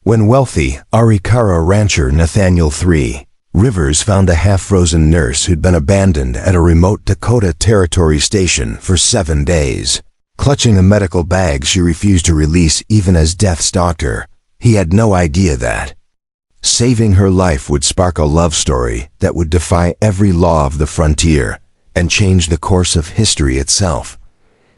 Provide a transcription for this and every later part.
When wealthy Arikara rancher Nathaniel III Rivers found a half-frozen nurse who'd been abandoned at a remote Dakota Territory station for 7 days. Clutching a medical bag she refused to release even as death's doctor, he had no idea that saving her life would spark a love story that would defy every law of the frontier and change the course of history itself.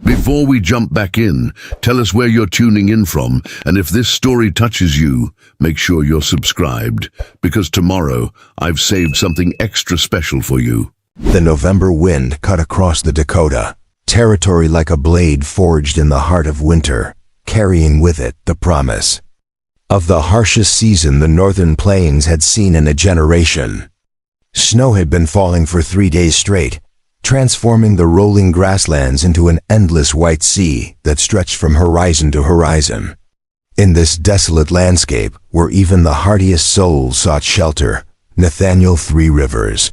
Before we jump back in, tell us where you're tuning in from, and if this story touches you, make sure you're subscribed, because tomorrow I've saved something extra special for you. The November wind cut across the Dakota Territory like a blade forged in the heart of winter, carrying with it the promise of the harshest season the northern plains had seen in a generation. Snow had been falling for 3 days straight, transforming the rolling grasslands into an endless white sea that stretched from horizon to horizon. In this desolate landscape, where even the hardiest souls sought shelter, Nathaniel III Rivers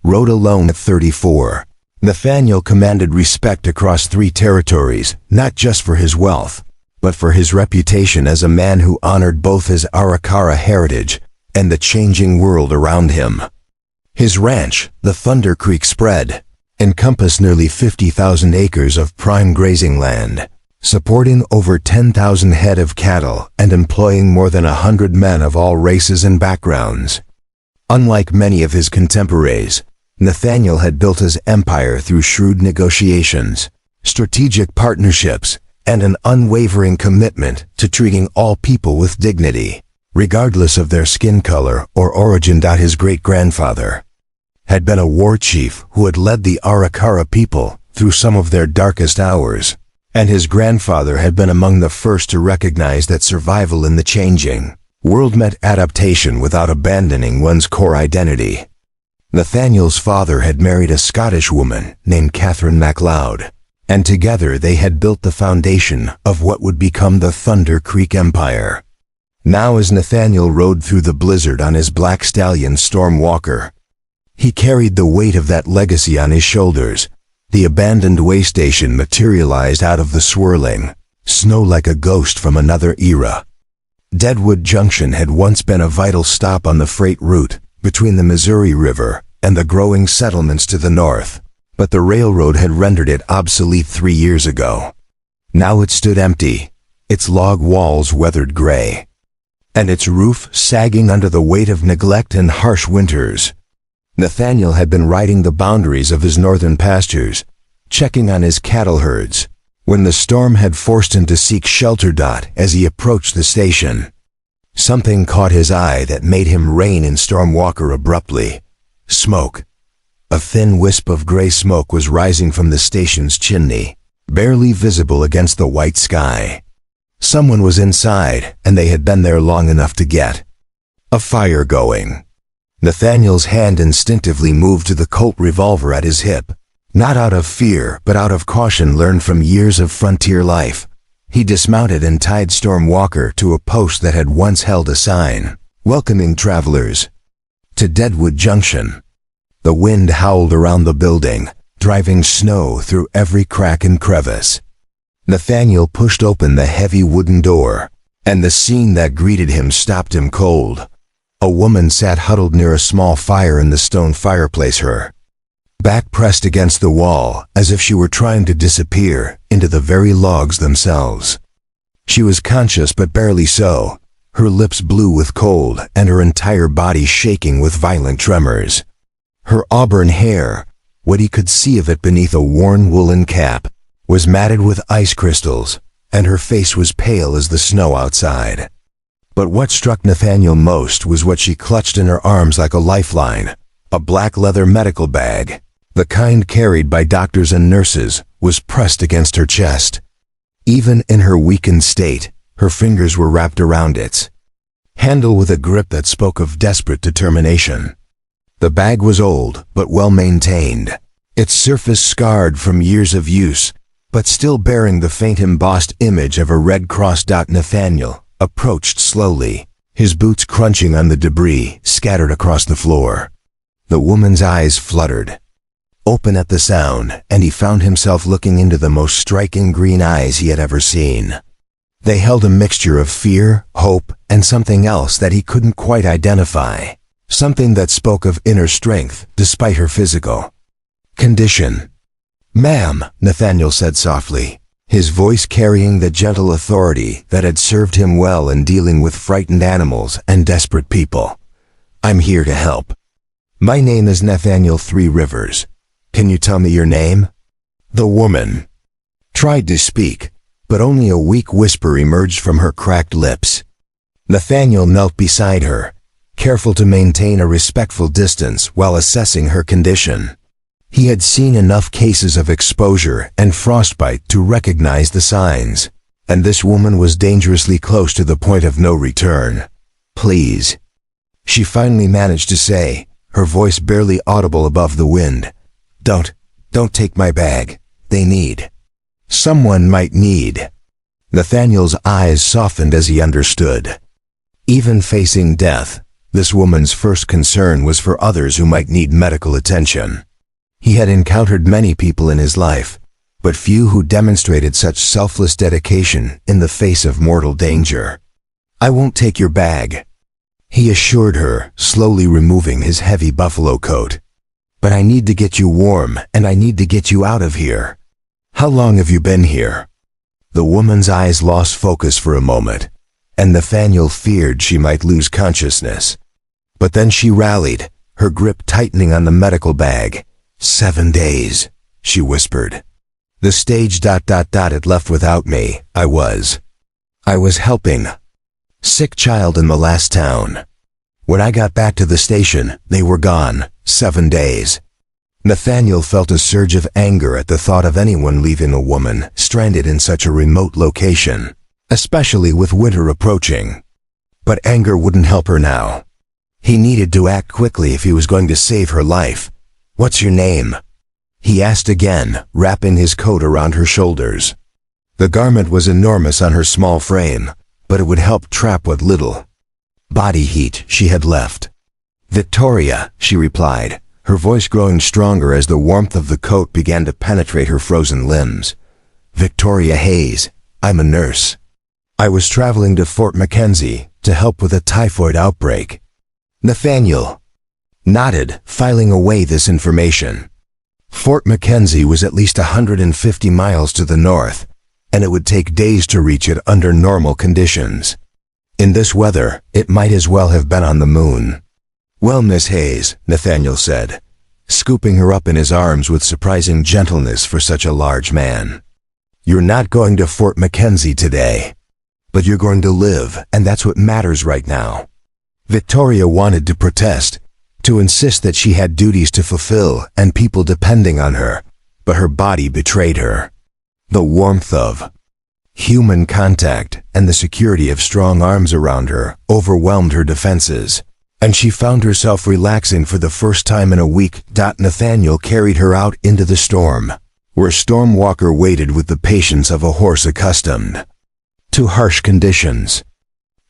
rode alone at 34. Nathaniel commanded respect across 3 territories, not just for his wealth, but for his reputation as a man who honored both his Arikara heritage and the changing world around him. His ranch, the Thunder Creek Spread, encompassed nearly 50,000 acres of prime grazing land, supporting over 10,000 head of cattle and employing more than 100 men of all races and backgrounds. Unlike many of his contemporaries, Nathaniel had built his empire through shrewd negotiations, strategic partnerships, and an unwavering commitment to treating all people with dignity, regardless of their skin color or origin. His great-grandfather had been a war chief who had led the Arikara people through some of their darkest hours, and his grandfather had been among the first to recognize that survival in the changing world meant adaptation without abandoning one's core identity. Nathaniel's father had married a Scottish woman named Catherine MacLeod, and together they had built the foundation of what would become the Thunder Creek Empire. Now as Nathaniel rode through the blizzard on his black stallion Storm Walker, he carried the weight of that legacy on his shoulders. The abandoned way station materialized out of the swirling snow like a ghost from another era. Deadwood Junction had once been a vital stop on the freight route between the Missouri River and the growing settlements to the north, but the railroad had rendered it obsolete 3 years ago. Now it stood empty, its log walls weathered gray, and its roof sagging under the weight of neglect and harsh winters. Nathaniel had been riding the boundaries of his northern pastures, checking on his cattle herds, when the storm had forced him to seek shelter. As he approached the station, something caught his eye that made him rein in Storm Walker abruptly. Smoke. A thin wisp of gray smoke was rising from the station's chimney, barely visible against the white sky. Someone was inside, and they had been there long enough to get a fire going. Nathaniel's hand instinctively moved to the Colt revolver at his hip, not out of fear but out of caution learned from years of frontier life. He dismounted and tied Storm Walker to a post that had once held a sign, welcoming travelers to Deadwood Junction. The wind howled around the building, driving snow through every crack and crevice. Nathaniel pushed open the heavy wooden door, and the scene that greeted him stopped him cold. A woman sat huddled near a small fire in the stone fireplace, her back pressed against the wall as if she were trying to disappear into the very logs themselves. She was conscious but barely so, her lips blue with cold and her entire body shaking with violent tremors. Her auburn hair, what he could see of it beneath a worn woolen cap, was matted with ice crystals, and her face was pale as the snow outside. But what struck Nathaniel most was what she clutched in her arms like a lifeline. A black leather medical bag, the kind carried by doctors and nurses, was pressed against her chest. Even in her weakened state, her fingers were wrapped around its handle with a grip that spoke of desperate determination. The bag was old but well maintained, its surface scarred from years of use, but still bearing the faint embossed image of a red cross. Nathaniel approached slowly, his boots crunching on the debris scattered across the floor. The woman's eyes fluttered open at the sound, and he found himself looking into the most striking green eyes he had ever seen. They held a mixture of fear, hope, and something else that he couldn't quite identify. Something that spoke of inner strength, despite her physical condition. "Ma'am," Nathaniel said softly, his voice carrying the gentle authority that had served him well in dealing with frightened animals and desperate people. "I'm here to help. My name is Nathaniel Three Rivers. Can you tell me your name?" The woman tried to speak, but only a weak whisper emerged from her cracked lips. Nathaniel knelt beside her, careful to maintain a respectful distance while assessing her condition. He had seen enough cases of exposure and frostbite to recognize the signs, and this woman was dangerously close to the point of no return. "Please," she finally managed to say, her voice barely audible above the wind. Don't take my bag. Someone might need." Nathaniel's eyes softened as he understood. Even facing death, this woman's first concern was for others who might need medical attention. He had encountered many people in his life, but few who demonstrated such selfless dedication in the face of mortal danger. "I won't take your bag," he assured her, slowly removing his heavy buffalo coat. "But I need to get you warm, and I need to get you out of here. How long have you been here?" The woman's eyes lost focus for a moment, and Nathaniel feared she might lose consciousness. But then she rallied, her grip tightening on the medical bag. 7 days, she whispered. "The stage ... it left without me. I was helping sick child in the last town. When I got back to the station, they were gone. 7 days. Nathaniel felt a surge of anger at the thought of anyone leaving a woman stranded in such a remote location, especially with winter approaching. But anger wouldn't help her now. He needed to act quickly if he was going to save her life. "What's your name?" he asked again, wrapping his coat around her shoulders. The garment was enormous on her small frame, but it would help trap what little body heat she had left. "Victoria," she replied, her voice growing stronger as the warmth of the coat began to penetrate her frozen limbs. "Victoria Hayes. I'm a nurse. I was traveling to Fort Mackenzie to help with a typhoid outbreak." Nathaniel nodded, filing away this information. Fort Mackenzie was at least 150 miles to the north, and it would take days to reach it under normal conditions. In this weather, it might as well have been on the moon. "Well, Miss Hayes," Nathaniel said, scooping her up in his arms with surprising gentleness for such a large man. "You're not going to Fort Mackenzie today, but you're going to live, and that's what matters right now." Victoria wanted to protest, to insist that she had duties to fulfill and people depending on her, but her body betrayed her. The warmth of human contact and the security of strong arms around her overwhelmed her defenses, and she found herself relaxing for the first time in a week. Nathaniel carried her out into the storm, where Stormwalker waited with the patience of a horse accustomed to harsh conditions.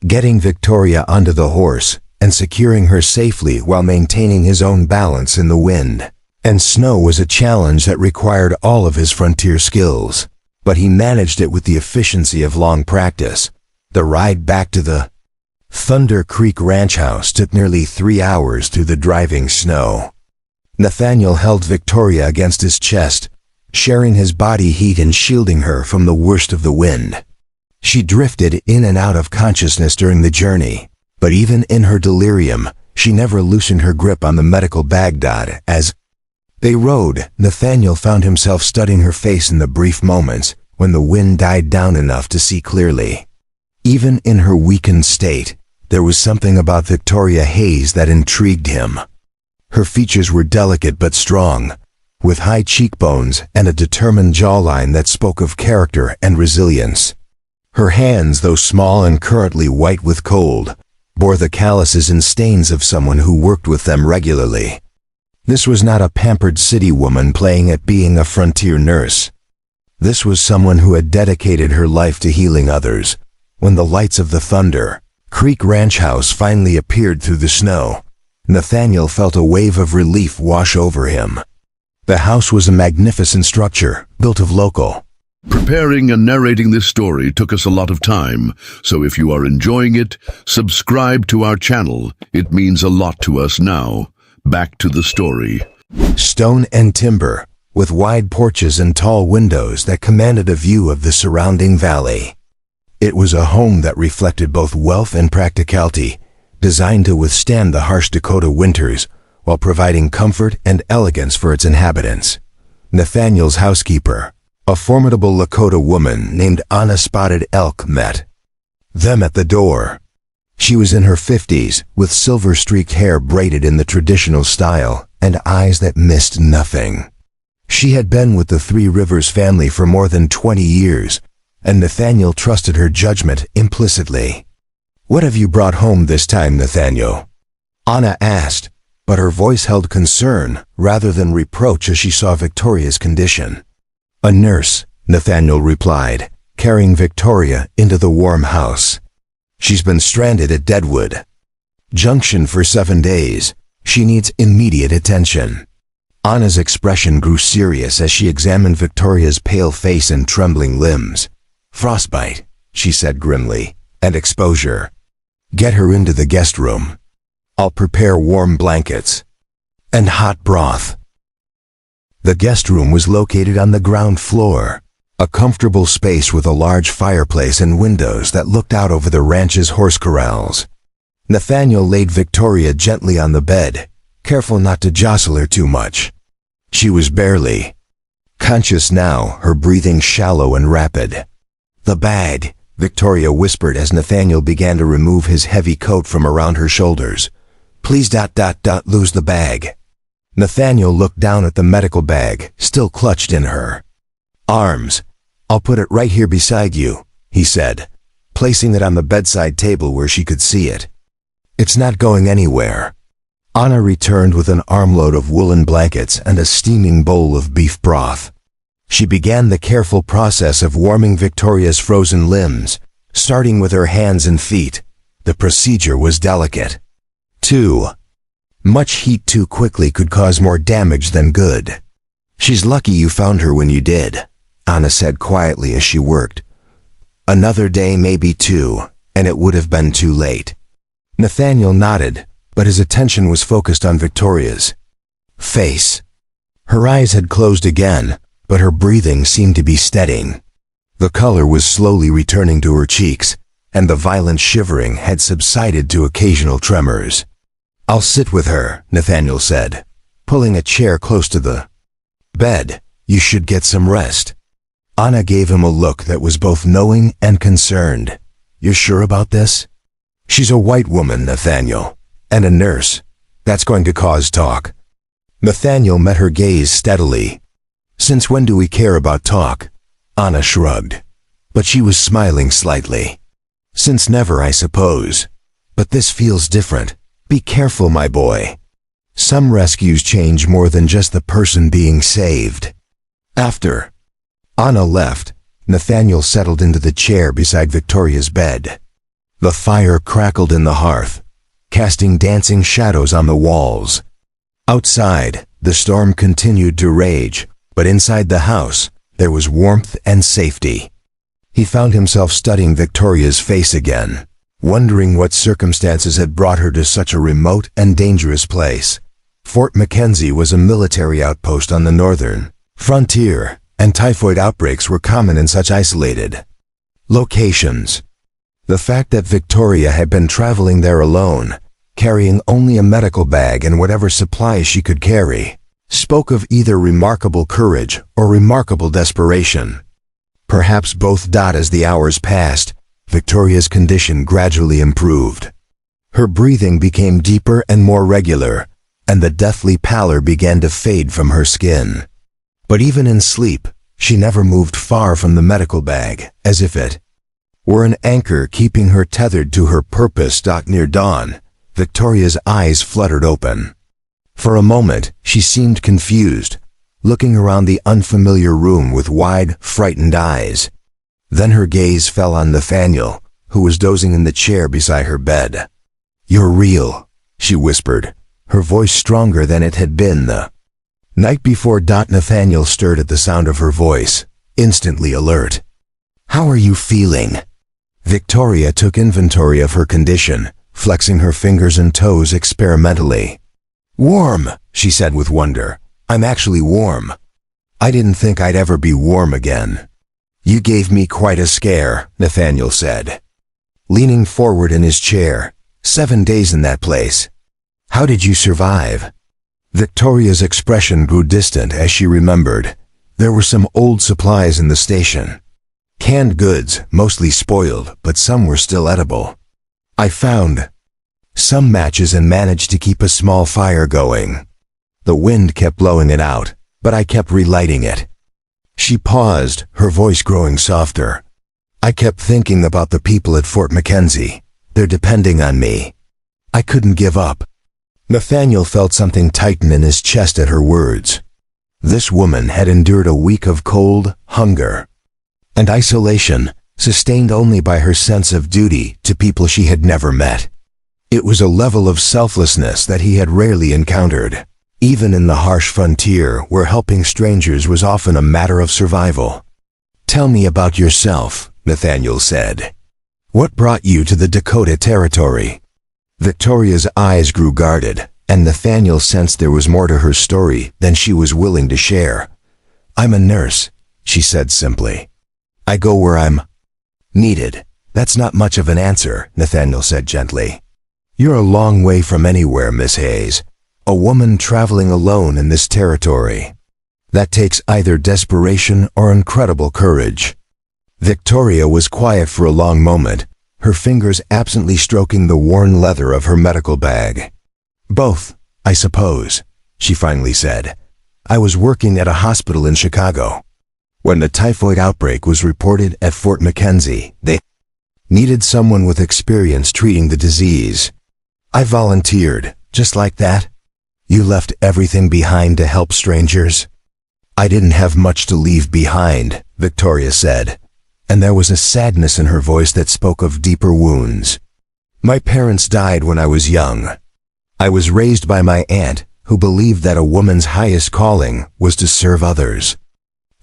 Getting Victoria onto the horse and securing her safely while maintaining his own balance in the wind and snow was a challenge that required all of his frontier skills, but he managed it with the efficiency of long practice. The ride back to the Thunder Creek Ranch House took nearly 3 hours through the driving snow. Nathaniel held Victoria against his chest, sharing his body heat and shielding her from the worst of the wind. She drifted in and out of consciousness during the journey, but even in her delirium, she never loosened her grip on the medical bag. As they rode, Nathaniel found himself studying her face in the brief moments when the wind died down enough to see clearly. Even in her weakened state, there was something about Victoria Hayes that intrigued him. Her features were delicate but strong, with high cheekbones and a determined jawline that spoke of character and resilience. Her hands, though small and currently white with cold, bore the calluses and stains of someone who worked with them regularly. This was not a pampered city woman playing at being a frontier nurse. This was someone who had dedicated her life to healing others. When the lights of the Thunder Creek Ranch House finally appeared through the snow, Nathaniel felt a wave of relief wash over him. The house was a magnificent structure, built of local Preparing and narrating this story took us a lot of time, so if you are enjoying it, subscribe to our channel. It means a lot to us now. Back to the story. Stone and timber, with wide porches and tall windows that commanded a view of the surrounding valley. It was a home that reflected both wealth and practicality, designed to withstand the harsh Dakota winters while providing comfort and elegance for its inhabitants. Nathaniel's housekeeper, a formidable Lakota woman named Anna Spotted Elk, met them at the door. She was in her 50s, with silver-streaked hair braided in the traditional style and eyes that missed nothing. She had been with the Three Rivers family for more than 20 years, and Nathaniel trusted her judgment implicitly. "What have you brought home this time, Nathaniel?" Anna asked, but her voice held concern rather than reproach as she saw Victoria's condition. "A nurse," Nathaniel replied, carrying Victoria into the warm house. "She's been stranded at Deadwood Junction for 7 days. She needs immediate attention." Anna's expression grew serious as she examined Victoria's pale face and trembling limbs. "Frostbite," she said grimly, "and exposure. Get her into the guest room. I'll prepare warm blankets and hot broth." The guest room was located on the ground floor, a comfortable space with a large fireplace and windows that looked out over the ranch's horse corrals. Nathaniel laid Victoria gently on the bed, careful not to jostle her too much. She was barely conscious now, her breathing shallow and rapid. "The bag," Victoria whispered as Nathaniel began to remove his heavy coat from around her shoulders. "Please lose the bag." Nathaniel looked down at the medical bag, still clutched in her arms. "I'll put it right here beside you," he said, placing it on the bedside table where she could see it. "It's not going anywhere." Anna returned with an armload of woolen blankets and a steaming bowl of beef broth. She began the careful process of warming Victoria's frozen limbs, starting with her hands and feet. The procedure was delicate. Too much heat too quickly could cause more damage than good. "She's lucky you found her when you did," Anna said quietly as she worked. "Another day, maybe two, and it would have been too late." Nathaniel nodded, but his attention was focused on Victoria's face. Her eyes had closed again, but her breathing seemed to be steadying. The color was slowly returning to her cheeks, and the violent shivering had subsided to occasional tremors. "I'll sit with her," Nathaniel said, pulling a chair close to the bed. "You should get some rest." Anna gave him a look that was both knowing and concerned. "You're sure about this?" "She's a white woman, Nathaniel, and a nurse. That's going to cause talk." Nathaniel met her gaze steadily. "Since when do we care about talk?" Anna shrugged, but she was smiling slightly. "Since never, I suppose. But this feels different. Be careful, my boy. Some rescues change more than just the person being saved." After Anna left, Nathaniel settled into the chair beside Victoria's bed. The fire crackled in the hearth, casting dancing shadows on the walls. Outside, the storm continued to rage, but inside the house, there was warmth and safety. He found himself studying Victoria's face again, wondering what circumstances had brought her to such a remote and dangerous place. Fort McKenzie was a military outpost on the northern frontier, and typhoid outbreaks were common in such isolated locations. The fact that Victoria had been traveling there alone, carrying only a medical bag and whatever supplies she could carry, spoke of either remarkable courage or remarkable desperation. Perhaps both. As the hours passed, Victoria's condition gradually improved. Her breathing became deeper and more regular, and the deathly pallor began to fade from her skin. But even in sleep, she never moved far from the medical bag, as if it were an anchor keeping her tethered to her purpose. Near dawn, Victoria's eyes fluttered open. For a moment, she seemed confused, looking around the unfamiliar room with wide, frightened eyes. Then her gaze fell on Nathaniel, who was dozing in the chair beside her bed. "You're real," she whispered, her voice stronger than it had been the night before. Nathaniel stirred at the sound of her voice. instantly alert. "How are you feeling?" Victoria took inventory of her condition, flexing her fingers and toes experimentally. "Warm," she said with wonder. "I'm actually warm. I didn't think I'd ever be warm again." "You gave me quite a scare," Nathaniel said, leaning forward in his chair. 7 days in that place. How did you survive?" Victoria's expression grew distant as she remembered. There were some old supplies in the station. Canned goods, mostly spoiled, but some were still edible. "I found some matches and managed to keep a small fire going. The wind kept blowing it out, but I kept relighting it." She paused, her voice growing softer. "I kept thinking about the people at Fort Mackenzie. They're depending on me. I couldn't give up." Nathaniel felt something tighten in his chest at her words. This woman had endured a week of cold, hunger, and isolation, sustained only by her sense of duty to people she had never met. It was a level of selflessness that he had rarely encountered, even in the harsh frontier where helping strangers was often a matter of survival. "Tell me about yourself," Nathaniel said. "What brought you to the Dakota Territory?" Victoria's eyes grew guarded, and Nathaniel sensed there was more to her story than she was willing to share. "I'm a nurse," she said simply. "I go where I'm needed." "That's not much of an answer," Nathaniel said gently. "You're a long way from anywhere, Miss Hayes. A woman traveling alone in this territory. That takes either desperation or incredible courage." Victoria was quiet for a long moment, her fingers absently stroking the worn leather of her medical bag. "Both, I suppose," she finally said. "I was working at a hospital in Chicago. When the typhoid outbreak was reported at Fort Mackenzie, they needed someone with experience treating the disease. I volunteered, just like that." "You left everything behind to help strangers?" "I didn't have much to leave behind," Victoria said, and there was a sadness in her voice that spoke of deeper wounds. "My parents died when I was young. I was raised by my aunt, who believed that a woman's highest calling was to serve others.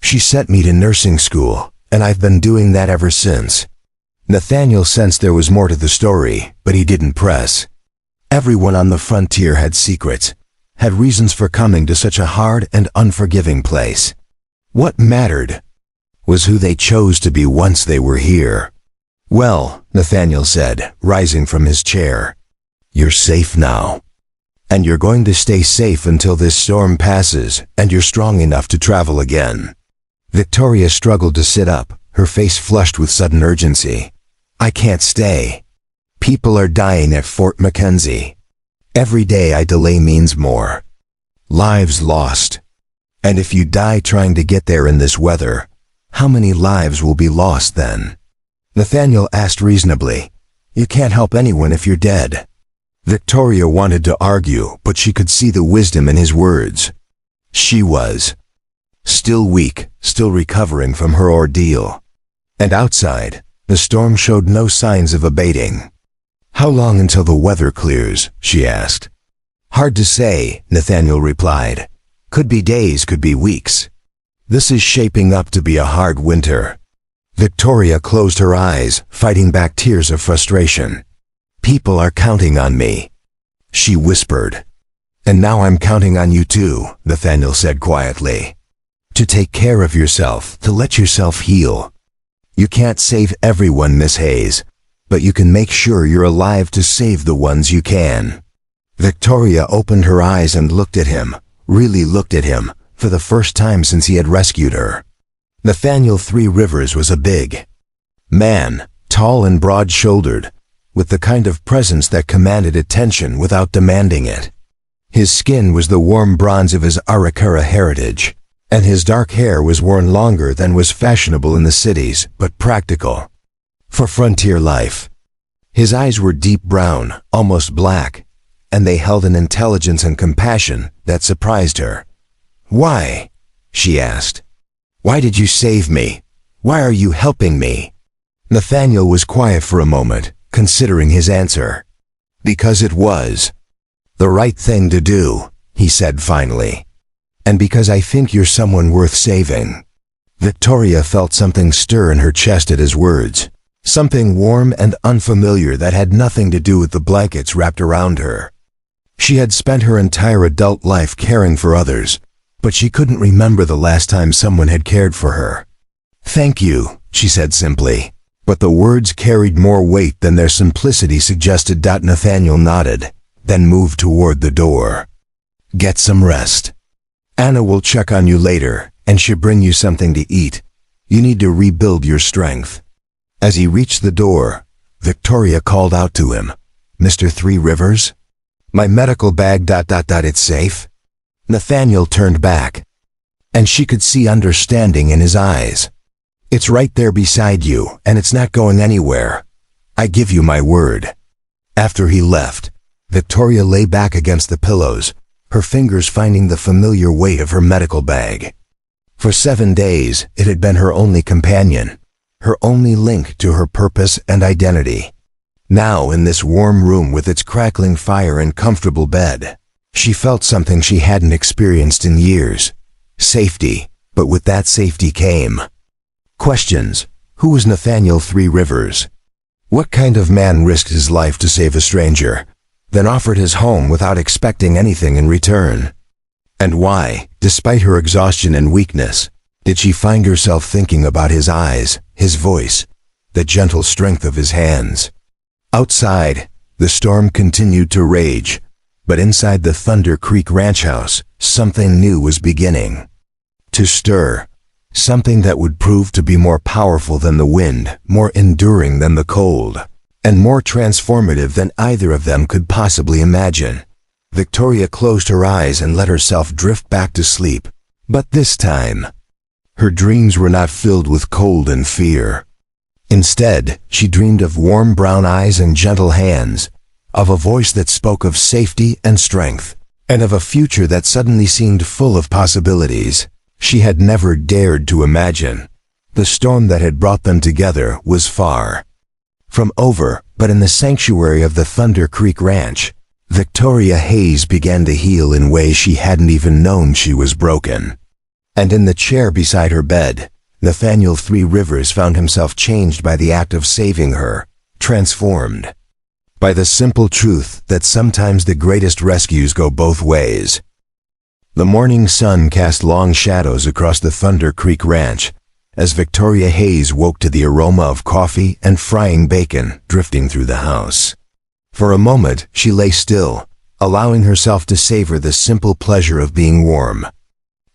She sent me to nursing school, and I've been doing that ever since." Nathaniel sensed there was more to the story, but he didn't press. Everyone on the frontier had secrets, had reasons for coming to such a hard and unforgiving place. What mattered was who they chose to be once they were here. "Well," Nathaniel said, rising from his chair, "you're safe now. And you're going to stay safe until this storm passes and you're strong enough to travel again." Victoria struggled to sit up, her face flushed with sudden urgency. "I can't stay. People are dying at Fort Mackenzie. Every day I delay means more lives lost. And if you die trying to get there in this weather, how many lives will be lost then?" Nathaniel asked reasonably. "You can't help anyone if you're dead." Victoria wanted to argue, but she could see the wisdom in his words. She was still weak, still recovering from her ordeal. And outside, the storm showed no signs of abating. "How long until the weather clears?" she asked. "Hard to say," Nathaniel replied. "Could be days, could be weeks. This is shaping up to be a hard winter." Victoria closed her eyes, fighting back tears of frustration. "People are counting on me," she whispered. "And now I'm counting on you too," Nathaniel said quietly. "To take care of yourself, to let yourself heal. You can't save everyone, Miss Hayes, but you can make sure you're alive to save the ones you can." Victoria opened her eyes and looked at him, really looked at him, for the first time since he had rescued her. Nathaniel Three Rivers was a big man, tall and broad-shouldered, with the kind of presence that commanded attention without demanding it. His skin was the warm bronze of his Arikara heritage, and his dark hair was worn longer than was fashionable in the cities, but practical for frontier life. His eyes were deep brown, almost black, and they held an intelligence and compassion that surprised her. "Why?" she asked. "Why did you save me? Why are you helping me?" Nathaniel was quiet for a moment, considering his answer. "Because it was the right thing to do," he said finally. "And because I think you're someone worth saving." Victoria felt something stir in her chest at his words, something warm and unfamiliar that had nothing to do with the blankets wrapped around her. She had spent her entire adult life caring for others, but she couldn't remember the last time someone had cared for her. "Thank you," she said simply, but the words carried more weight than their simplicity suggested. Nathaniel nodded, then moved toward the door. "Get some rest. Anna will check on you later, and she'll bring you something to eat. You need to rebuild your strength." As he reached the door, Victoria called out to him, "Mr. Three Rivers? My medical bag. It's safe?" Nathaniel turned back, and she could see understanding in his eyes. "It's right there beside you, and it's not going anywhere. I give you my word." After he left, Victoria lay back against the pillows, her fingers finding the familiar weight of her medical bag. For 7 days, it had been her only companion, her only link to her purpose and identity. Now, in this warm room with its crackling fire and comfortable bed, she felt something she hadn't experienced in years. Safety, but with that safety came questions. Who was Nathaniel Three Rivers? What kind of man risked his life to save a stranger, then offered his home without expecting anything in return? And why, despite her exhaustion and weakness, did she find herself thinking about his eyes, his voice, the gentle strength of his hands? Outside, the storm continued to rage, but inside the Thunder Creek ranch house, something new was beginning to stir. Something that would prove to be more powerful than the wind, more enduring than the cold, and more transformative than either of them could possibly imagine. Victoria closed her eyes and let herself drift back to sleep. But this time, her dreams were not filled with cold and fear. Instead, she dreamed of warm brown eyes and gentle hands, of a voice that spoke of safety and strength, and of a future that suddenly seemed full of possibilities she had never dared to imagine. The storm that had brought them together was far from over, but in the sanctuary of the Thunder Creek Ranch, Victoria Hayes began to heal in ways she hadn't even known she was broken. And in the chair beside her bed, Nathaniel Three Rivers found himself changed by the act of saving her, transformed by the simple truth that sometimes the greatest rescues go both ways. The morning sun cast long shadows across the Thunder Creek Ranch as Victoria Hayes woke to the aroma of coffee and frying bacon drifting through the house. For a moment, she lay still, allowing herself to savor the simple pleasure of being warm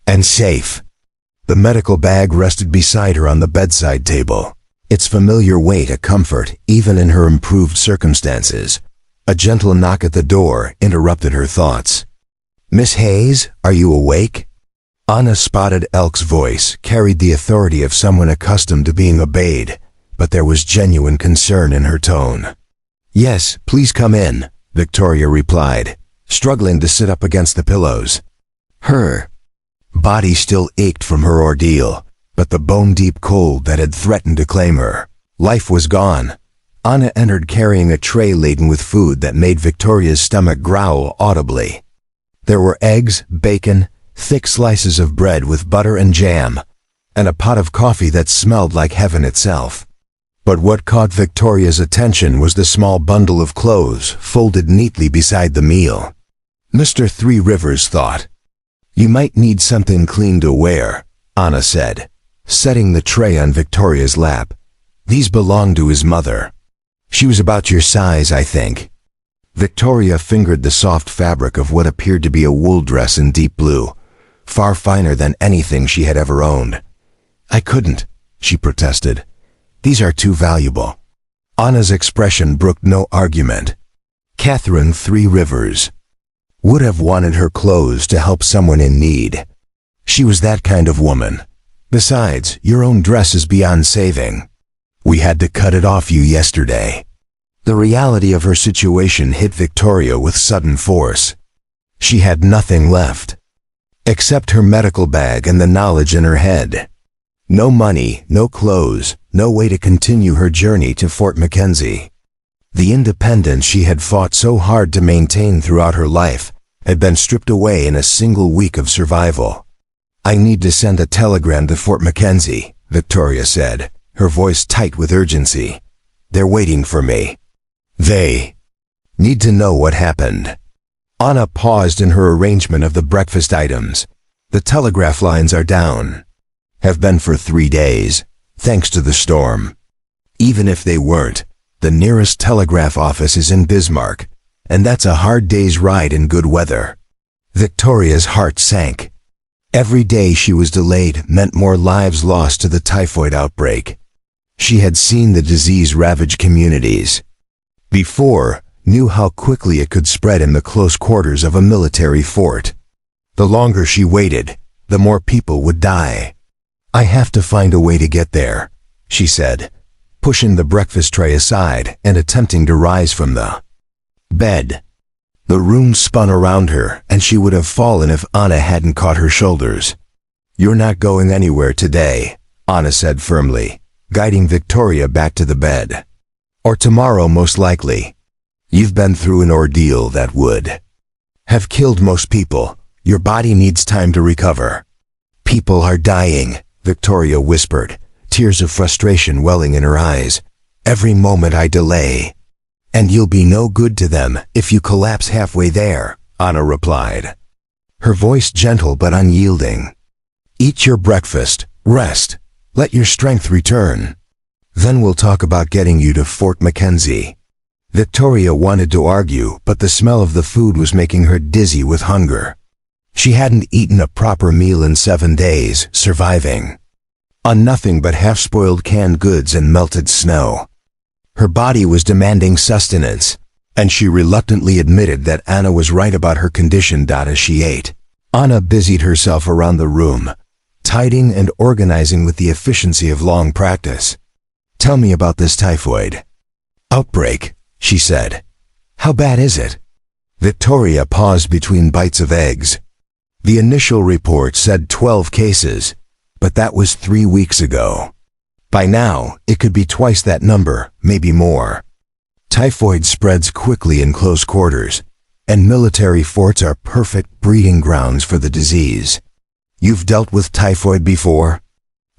and safe. The medical bag rested beside her on the bedside table, its familiar weight a comfort even in her improved circumstances. A gentle knock at the door interrupted her thoughts. "Miss Hayes, are you awake?" Anna Spotted Elk's voice carried the authority of someone accustomed to being obeyed, but there was genuine concern in her tone. "Yes, please come in," Victoria replied, struggling to sit up against the pillows. Her body still ached from her ordeal, but the bone-deep cold that had threatened to claim her life was gone. Anna entered carrying a tray laden with food that made Victoria's stomach growl audibly. There were eggs, bacon, thick slices of bread with butter and jam, and a pot of coffee that smelled like heaven itself. But what caught Victoria's attention was the small bundle of clothes folded neatly beside the meal. Mr. Three Rivers thought. "You might need something clean to wear," Anna said, setting the tray on Victoria's lap. "These belong to his mother. She was about your size, I think." Victoria fingered the soft fabric of what appeared to be a wool dress in deep blue, far finer than anything she had ever owned. "I couldn't," she protested. "These are too valuable." Anna's expression brooked no argument. Catherine Three Rivers would have wanted her clothes to help someone in need. She was that kind of woman. Besides, your own dress is beyond saving. We had to cut it off you yesterday. The reality of her situation hit Victoria with sudden force. She had nothing left, except her medical bag and the knowledge in her head. No money, no clothes, no way to continue her journey to Fort Mackenzie. The independence she had fought so hard to maintain throughout her life had been stripped away in a single week of survival. I need to send a telegram to Fort Mackenzie, Victoria said, her voice tight with urgency. They're waiting for me. They need to know what happened. Anna paused in her arrangement of the breakfast items. The telegraph lines are down. Have been for 3 days, thanks to the storm. Even if they weren't, the nearest telegraph office is in Bismarck, and that's a hard day's ride in good weather. Victoria's heart sank. Every day she was delayed meant more lives lost to the typhoid outbreak. She had seen the disease ravage communities. Before, knew how quickly it could spread in the close quarters of a military fort. The longer she waited, the more people would die. I have to find a way to get there, she said, pushing the breakfast tray aside and attempting to rise from the bed. The room spun around her, and she would have fallen if Anna hadn't caught her shoulders. You're not going anywhere today, Anna said firmly, guiding Victoria back to the bed. Or tomorrow, most likely. You've been through an ordeal that would have killed most people. Your body needs time to recover. People are dying, Victoria whispered, tears of frustration welling in her eyes. Every moment I delay. And you'll be no good to them if you collapse halfway there, Anna replied, her voice gentle but unyielding. Eat your breakfast, rest, let your strength return. Then we'll talk about getting you to Fort Mackenzie. Victoria wanted to argue, but the smell of the food was making her dizzy with hunger. She hadn't eaten a proper meal in 7 days, surviving on nothing but half-spoiled canned goods and melted snow. Her body was demanding sustenance, and she reluctantly admitted that Anna was right about her condition. As she ate, Anna busied herself around the room, tidying and organizing with the efficiency of long practice. Tell me about this typhoid outbreak, she said. How bad is it? Victoria paused between bites of eggs. The initial report said 12 cases, but that was 3 weeks ago. By now, it could be twice that number, maybe more. Typhoid spreads quickly in close quarters, and military forts are perfect breeding grounds for the disease. You've dealt with typhoid before?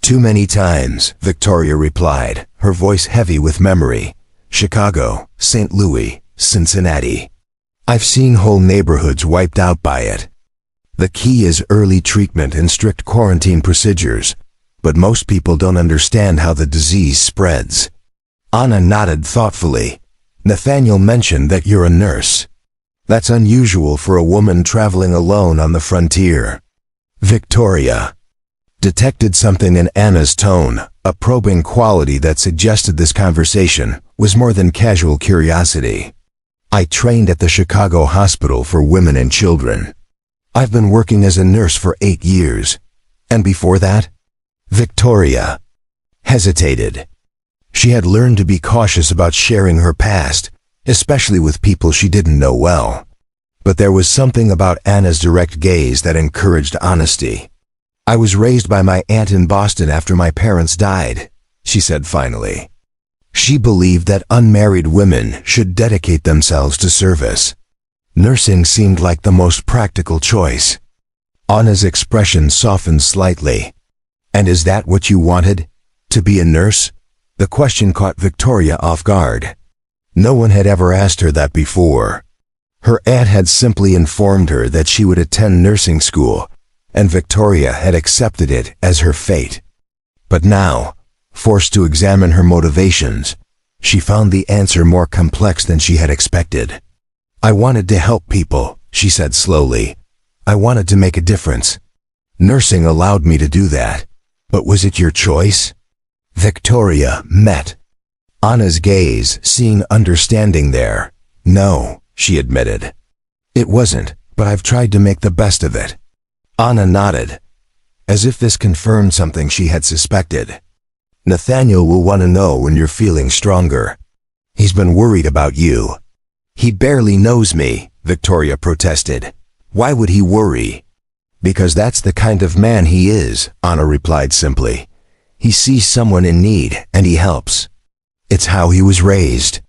Too many times, Victoria replied, her voice heavy with memory. Chicago, St. Louis, Cincinnati. I've seen whole neighborhoods wiped out by it. The key is early treatment and strict quarantine procedures. But most people don't understand how the disease spreads. Anna nodded thoughtfully. Nathaniel mentioned that you're a nurse. That's unusual for a woman traveling alone on the frontier. Victoria detected something in Anna's tone, a probing quality that suggested this conversation was more than casual curiosity. I trained at the Chicago Hospital for Women and Children. I've been working as a nurse for 8 years. And before that? Victoria hesitated. She had learned to be cautious about sharing her past, especially with people she didn't know well. But there was something about Anna's direct gaze that encouraged honesty. I was raised by my aunt in Boston after my parents died, she said finally. She believed that unmarried women should dedicate themselves to service. Nursing seemed like the most practical choice. Anna's expression softened slightly. And is that what you wanted? To be a nurse? The question caught Victoria off guard. No one had ever asked her that before. Her aunt had simply informed her that she would attend nursing school, and Victoria had accepted it as her fate. But now, forced to examine her motivations, she found the answer more complex than she had expected. I wanted to help people, she said slowly. I wanted to make a difference. Nursing allowed me to do that. But was it your choice? Victoria met Anna's gaze, seeing understanding there. No, she admitted. It wasn't, but I've tried to make the best of it. Anna nodded, as if this confirmed something she had suspected. Nathaniel will want to know when you're feeling stronger. He's been worried about you. He barely knows me, Victoria protested. Why would he worry? Because that's the kind of man he is, Anna replied simply. He sees someone in need, and he helps. It's how he was raised.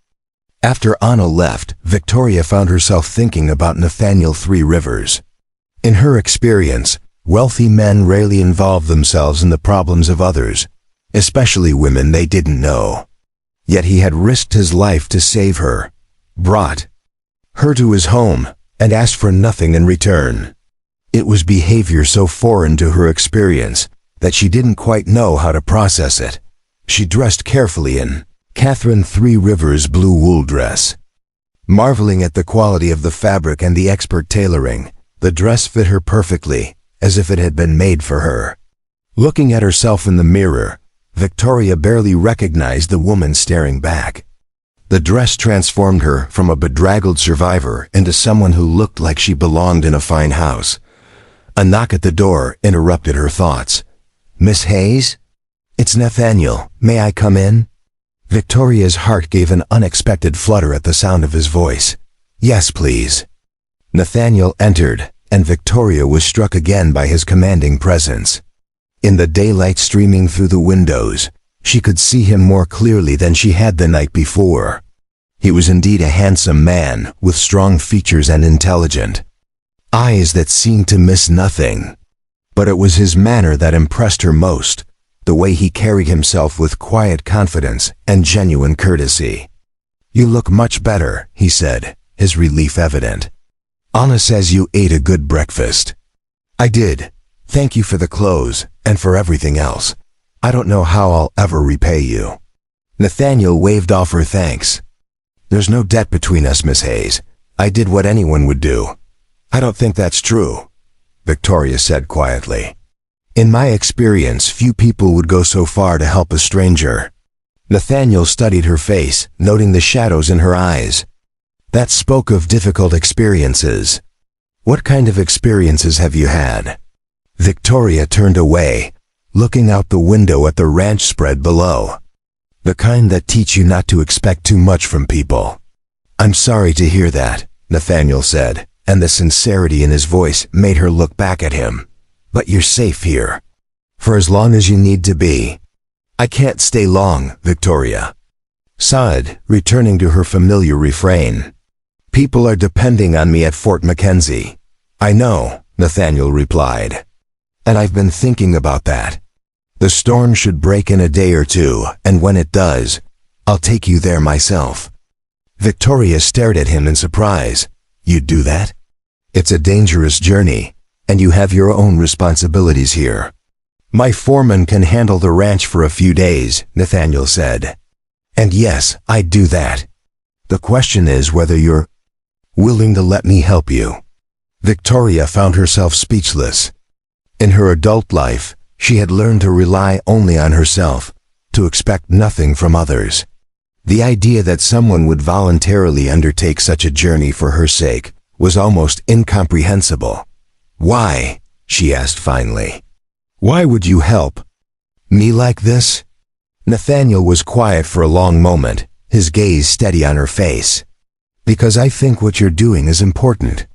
After Anna left, Victoria found herself thinking about Nathaniel 3 Rivers. In her experience, Wealthy men rarely involve themselves in the problems of others, especially women they didn't know. Yet he had risked his life to save her, brought her to his home, and asked for nothing in return. It was behavior so foreign to her experience that she didn't quite know how to process it. She dressed carefully in Catherine Three Rivers blue wool dress. Marveling at the quality of the fabric and the expert tailoring, the dress fit her perfectly, as if it had been made for her. Looking at herself in the mirror, Victoria barely recognized the woman staring back. The dress transformed her from a bedraggled survivor into someone who looked like she belonged in a fine house. A knock at the door interrupted her thoughts. "Miss Hayes? It's Nathaniel. May I come in?" Victoria's heart gave an unexpected flutter at the sound of his voice. "Yes, please." Nathaniel entered, and Victoria was struck again by his commanding presence. In the daylight streaming through the windows, she could see him more clearly than she had the night before. He was indeed a handsome man, with strong features and intelligent eyes that seemed to miss nothing. But it was his manner that impressed her most, the way he carried himself with quiet confidence and genuine courtesy. "You look much better," he said, his relief evident. "Anna says you ate a good breakfast." "I did. Thank you for the clothes, and for everything else. I don't know how I'll ever repay you." Nathaniel waved off her thanks. "There's no debt between us, Miss Hayes. I did what anyone would do." "I don't think that's true," Victoria said quietly. "In my experience, few people would go so far to help a stranger." Nathaniel studied her face, noting the shadows in her eyes. "That spoke of difficult experiences. What kind of experiences have you had?" Victoria turned away, looking out the window at the ranch spread below. "The kind that teach you not to expect too much from people." "I'm sorry to hear that," Nathaniel said, and the sincerity in his voice made her look back at him. "But you're safe here. For as long as you need to be." "I can't stay long," Victoria sighed, returning to her familiar refrain. "People are depending on me at Fort Mackenzie." "I know," Nathaniel replied. "And I've been thinking about that. The storm should break in a day or two, and when it does, I'll take you there myself." Victoria stared at him in surprise. "You'd do that? It's a dangerous journey, and you have your own responsibilities here." "My foreman can handle the ranch for a few days," Nathaniel said. "And yes, I'd do that. The question is whether you're willing to let me help you." Victoria found herself speechless. In her adult life, she had learned to rely only on herself, to expect nothing from others. The idea that someone would voluntarily undertake such a journey for her sake was almost incomprehensible. "Why?" she asked finally. "Why would you help me like this?" Nathaniel was quiet for a long moment, his gaze steady on her face. "Because I think what you're doing is important.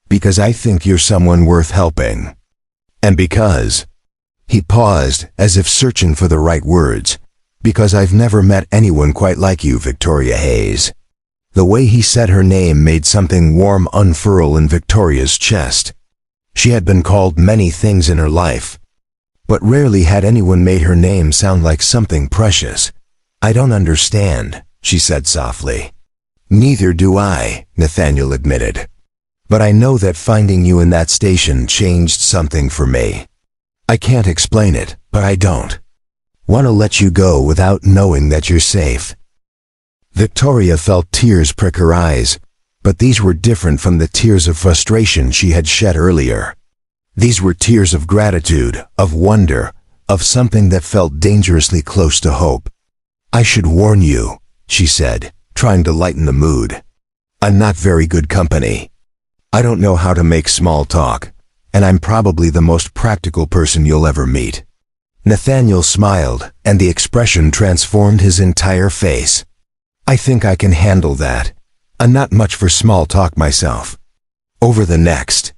Because I think you're someone worth helping. And because—" He paused, as if searching for the right words. "Because I've never met anyone quite like you, Victoria Hayes." The way he said her name made something warm unfurl in Victoria's chest. She had been called many things in her life, but rarely had anyone made her name sound like something precious. "I don't understand," she said softly. "Neither do I," Nathaniel admitted. "But I know that finding you in that station changed something for me. I can't explain it, but I don't want to let you go without knowing that you're safe." Victoria felt tears prick her eyes, but these were different from the tears of frustration she had shed earlier. These were tears of gratitude, of wonder, of something that felt dangerously close to hope. "I should warn you," she said, trying to lighten the mood. "I'm not very good company. I don't know how to make small talk, and I'm probably the most practical person you'll ever meet." Nathaniel smiled, and the expression transformed his entire face. "I think I can handle that. I'm not much for small talk myself." Over the next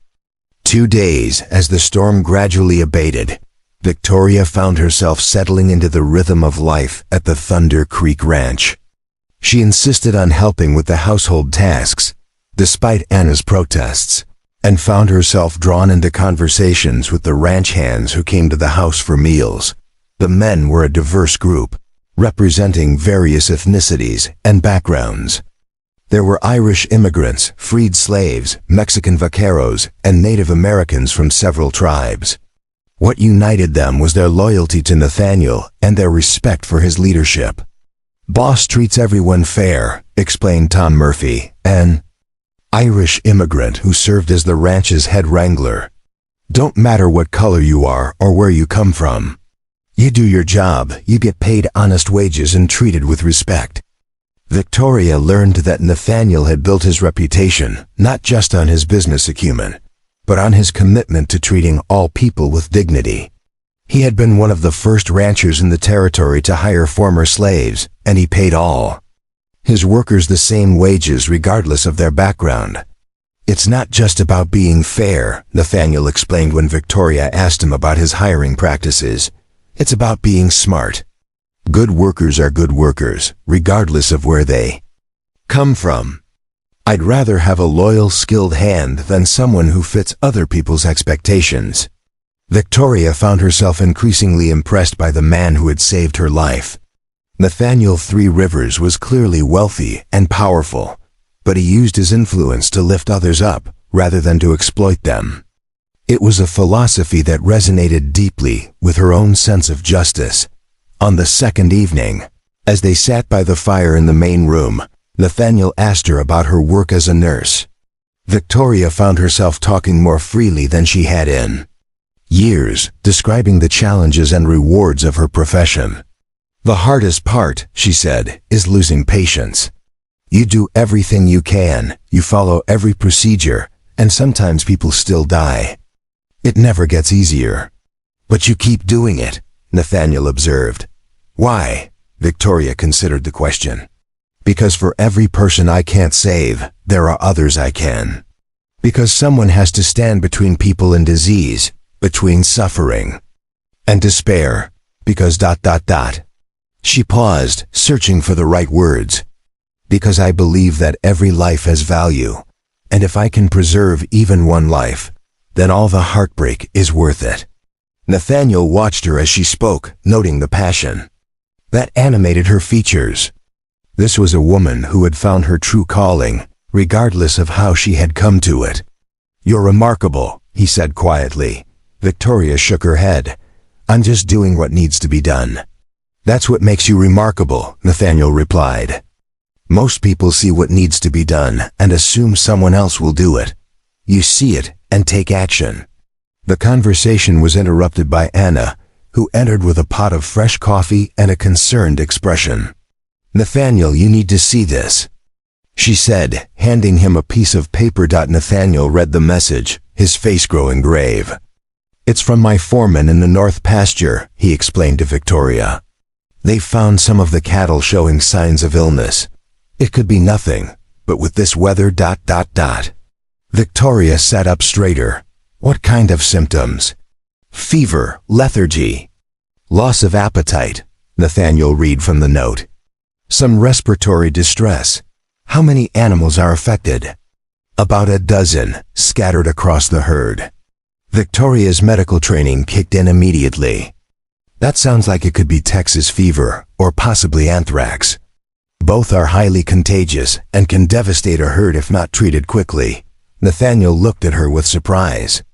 2 days, as the storm gradually abated, Victoria found herself settling into the rhythm of life at the Thunder Creek Ranch. She insisted on helping with the household tasks, despite Anna's protests, and found herself drawn into conversations with the ranch hands who came to the house for meals. The men were a diverse group, representing various ethnicities and backgrounds. There were Irish immigrants, freed slaves, Mexican vaqueros, and Native Americans from several tribes. What united them was their loyalty to Nathaniel and their respect for his leadership. "Boss treats everyone fair," explained Tom Murphy, an Irish immigrant who served as the ranch's head wrangler. "Don't matter what color you are or where you come from. You do your job, you get paid honest wages and treated with respect." Victoria learned that Nathaniel had built his reputation not just on his business acumen, but on his commitment to treating all people with dignity. He had been one of the first ranchers in the territory to hire former slaves, and he paid all his workers the same wages regardless of their background. "It's not just about being fair," Nathaniel explained when Victoria asked him about his hiring practices. "It's about being smart. Good workers are good workers, regardless of where they come from. I'd rather have a loyal, skilled hand than someone who fits other people's expectations." Victoria found herself increasingly impressed by the man who had saved her life. Nathaniel Three Rivers was clearly wealthy and powerful, but he used his influence to lift others up rather than to exploit them. It was a philosophy that resonated deeply with her own sense of justice. On the second evening, as they sat by the fire in the main room, Nathaniel asked her about her work as a nurse. Victoria found herself talking more freely than she had in years, describing the challenges and rewards of her profession. "The hardest part," she said, "is losing patience. You do everything you can, you follow every procedure, and sometimes people still die. It never gets easier. But you keep doing it," Nathaniel observed. "Why?" Victoria considered the question. "Because for every person I can't save, there are others I can. Because someone has to stand between people and disease, between suffering and despair, because ... She paused, searching for the right words. "Because I believe that every life has value, and if I can preserve even one life, then all the heartbreak is worth it." Nathaniel watched her as she spoke, noting the passion that animated her features. This was a woman who had found her true calling, regardless of how she had come to it. "You're remarkable," he said quietly. Victoria shook her head. "I'm just doing what needs to be done." "That's what makes you remarkable," Nathaniel replied. "Most people see what needs to be done and assume someone else will do it. You see it and take action." The conversation was interrupted by Anna, who entered with a pot of fresh coffee and a concerned expression. "Nathaniel, you need to see this," she said, handing him a piece of paper. Nathaniel read the message, his face growing grave. "It's from my foreman in the North Pasture," he explained to Victoria. "They found some of the cattle showing signs of illness. It could be nothing, but with this weather... Victoria sat up straighter. "What kind of symptoms?" "Fever, lethargy, loss of appetite," Nathaniel read from the note. "Some respiratory distress. How many animals are affected?" "About a dozen, scattered across the herd." Victoria's medical training kicked in immediately. "That sounds like it could be Texas fever, or possibly anthrax. Both are highly contagious and can devastate a herd if not treated quickly." Nathaniel looked at her with surprise.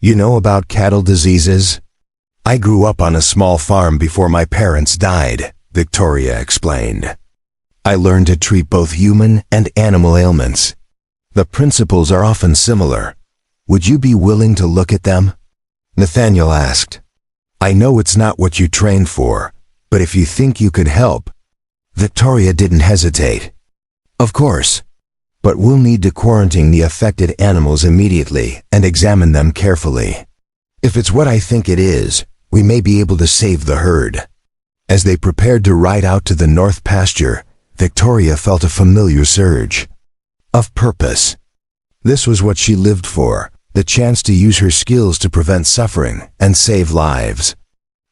"You know about cattle diseases?" "I grew up on a small farm before my parents died," Victoria explained. "I learned to treat both human and animal ailments. The principles are often similar. Would you be willing to look at them?" Nathaniel asked. "I know it's not what you trained for, but if you think you could help..." Victoria didn't hesitate. "Of course. But we'll need to quarantine the affected animals immediately and examine them carefully. If it's what I think it is, we may be able to save the herd." As they prepared to ride out to the North Pasture, Victoria felt a familiar surge of purpose. This was what she lived for, the chance to use her skills to prevent suffering and save lives.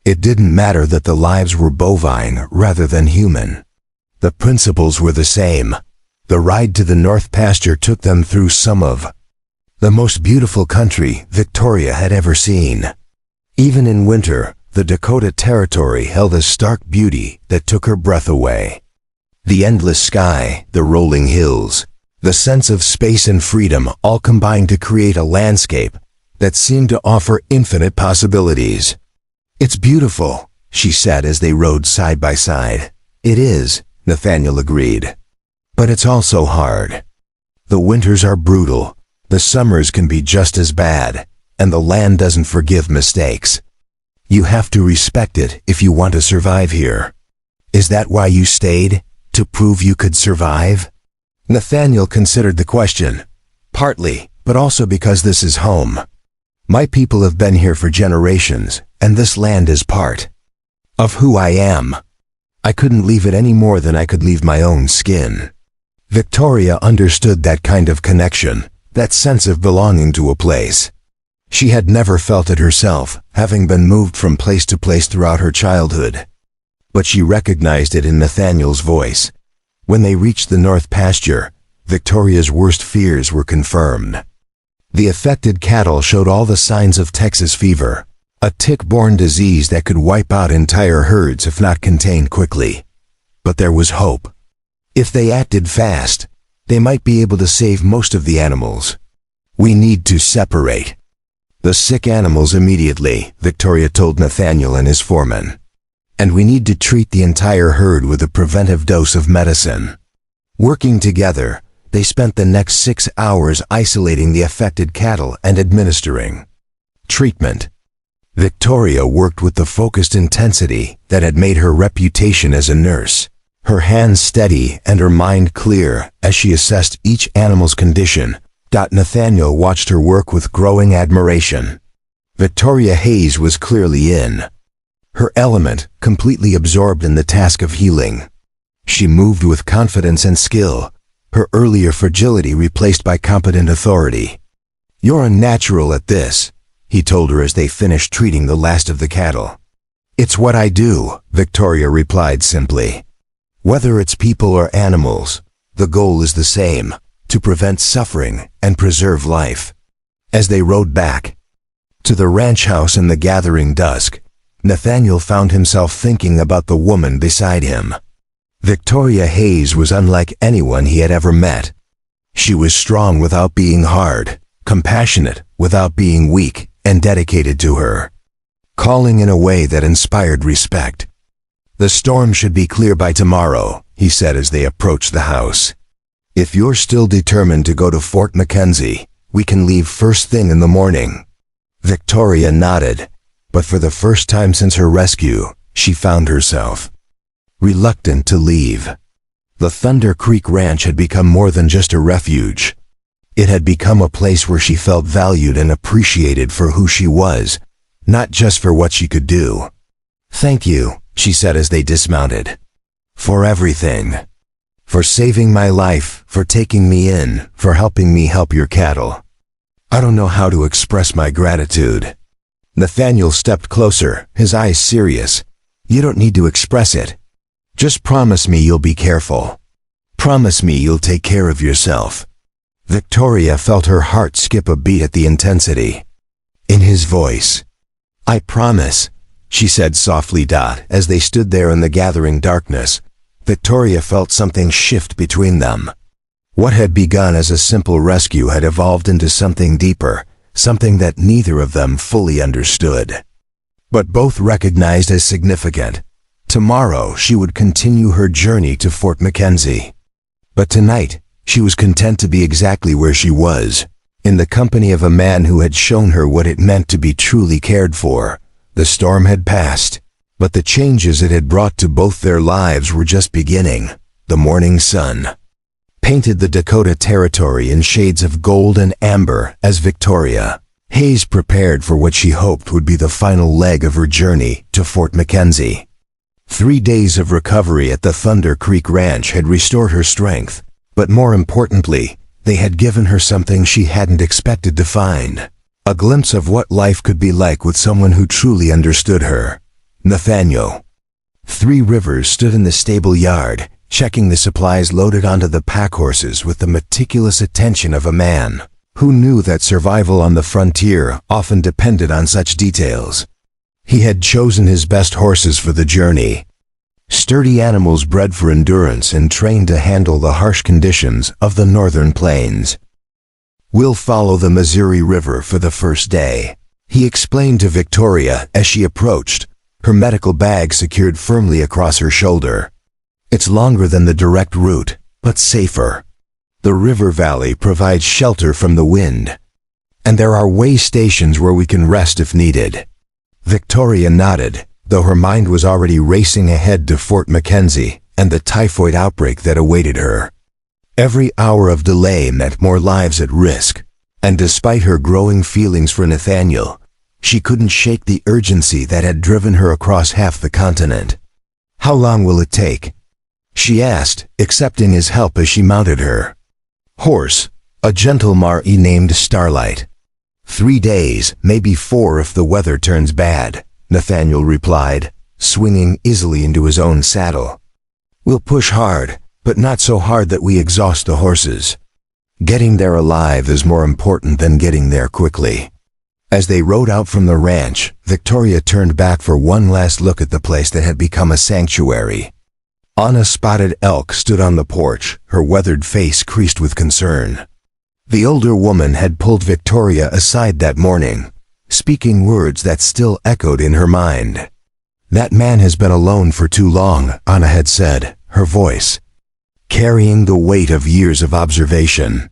It didn't matter that the lives were bovine rather than human. The principles were the same. The ride to the North Pasture took them through some of The most beautiful country Victoria had ever seen. Even in winter, the Dakota Territory held a stark beauty that took her breath away. The endless sky, the rolling hills, the sense of space and freedom all combined to create a landscape that seemed to offer infinite possibilities. "It's beautiful," she said as they rode side by side. "It is," Nathaniel agreed. "But it's also hard. The winters are brutal, the summers can be just as bad, and the land doesn't forgive mistakes. You have to respect it if you want to survive here." "Is that why you stayed? To prove you could survive?" Nathaniel considered the question. "Partly, but also because this is home. My people have been here for generations, and this land is part of who I am. I couldn't leave it any more than I could leave my own skin." Victoria understood that kind of connection, that sense of belonging to a place. She had never felt it herself, having been moved from place to place throughout her childhood. But she recognized it in Nathaniel's voice. When they reached the North Pasture, Victoria's worst fears were confirmed. The affected cattle showed all the signs of Texas fever, a tick-borne disease that could wipe out entire herds if not contained quickly. But there was hope. If they acted fast, they might be able to save most of the animals. "We need to separate the sick animals immediately," Victoria told Nathaniel and his foreman. "And we need to treat the entire herd with a preventive dose of medicine." Working together, they spent the next 6 hours isolating the affected cattle and administering treatment. Victoria worked with the focused intensity that had made her reputation as a nurse, her hands steady and her mind clear as she assessed each animal's condition. Nathaniel watched her work with growing admiration. Victoria Hayes was clearly in her element, completely absorbed in the task of healing. She moved with confidence and skill, her earlier fragility replaced by competent authority. "You're a natural at this," he told her as they finished treating the last of the cattle. "It's what I do," Victoria replied simply. "Whether it's people or animals, the goal is the same, to prevent suffering and preserve life." As they rode back to the ranch house in the gathering dusk, Nathaniel found himself thinking about the woman beside him. Victoria Hayes was unlike anyone he had ever met. She was strong without being hard, compassionate without being weak, and dedicated to her calling in a way that inspired respect. "The storm should be clear by tomorrow," he said as they approached the house. "If you're still determined to go to Fort McKenzie, we can leave first thing in the morning." Victoria nodded, but for the first time since her rescue, she found herself reluctant to leave. The Thunder Creek Ranch had become more than just a refuge. It had become a place where she felt valued and appreciated for who she was, not just for what she could do. "Thank you," she said as they dismounted. "For everything. For saving my life, for taking me in, for helping me help your cattle. I don't know how to express my gratitude." Nathaniel stepped closer, his eyes serious. "You don't need to express it. Just promise me you'll be careful. Promise me you'll take care of yourself." Victoria felt her heart skip a beat at the intensity in his voice. "I promise," she said softly. As they stood there in the gathering darkness, Victoria felt something shift between them. What had begun as a simple rescue had evolved into something deeper, something that neither of them fully understood, but both recognized as significant. Tomorrow she would continue her journey to Fort McKenzie. But tonight, she was content to be exactly where she was, in the company of a man who had shown her what it meant to be truly cared for. The storm had passed, but the changes it had brought to both their lives were just beginning. The morning sun painted the Dakota Territory in shades of gold and amber as Victoria Hayes prepared for what she hoped would be the final leg of her journey to Fort McKenzie. 3 days of recovery at the Thunder Creek Ranch had restored her strength, but more importantly, they had given her something she hadn't expected to find. A glimpse of what life could be like with someone who truly understood her. Nathaniel. 3 Rivers stood in the stable yard, checking the supplies loaded onto the pack horses with the meticulous attention of a man Who knew that survival on the frontier often depended on such details? He had chosen his best horses for the journey. Sturdy animals bred for endurance and trained to handle the harsh conditions of the northern plains. "We'll follow the Missouri River for the first day," he explained to Victoria as she approached, her medical bag secured firmly across her shoulder. "It's longer than the direct route, but safer. The river valley provides shelter from the wind, and there are way stations where we can rest if needed." Victoria nodded, though her mind was already racing ahead to Fort McKenzie and the typhoid outbreak that awaited her. Every hour of delay meant more lives at risk, and despite her growing feelings for Nathaniel, she couldn't shake the urgency that had driven her across half the continent. "How long will it take?" she asked, accepting his help as she mounted her horse, a gentle Marie named Starlight. 3 days, maybe 4 if the weather turns bad," Nathaniel replied, swinging easily into his own saddle. "We'll push hard, but not so hard that we exhaust the horses. Getting there alive is more important than getting there quickly." As they rode out from the ranch, Victoria turned back for one last look at the place that had become a sanctuary. Anna Spotted Elk stood on the porch, her weathered face creased with concern. The older woman had pulled Victoria aside that morning, speaking words that still echoed in her mind. "That man has been alone for too long," Anna had said, her voice carrying the weight of years of observation.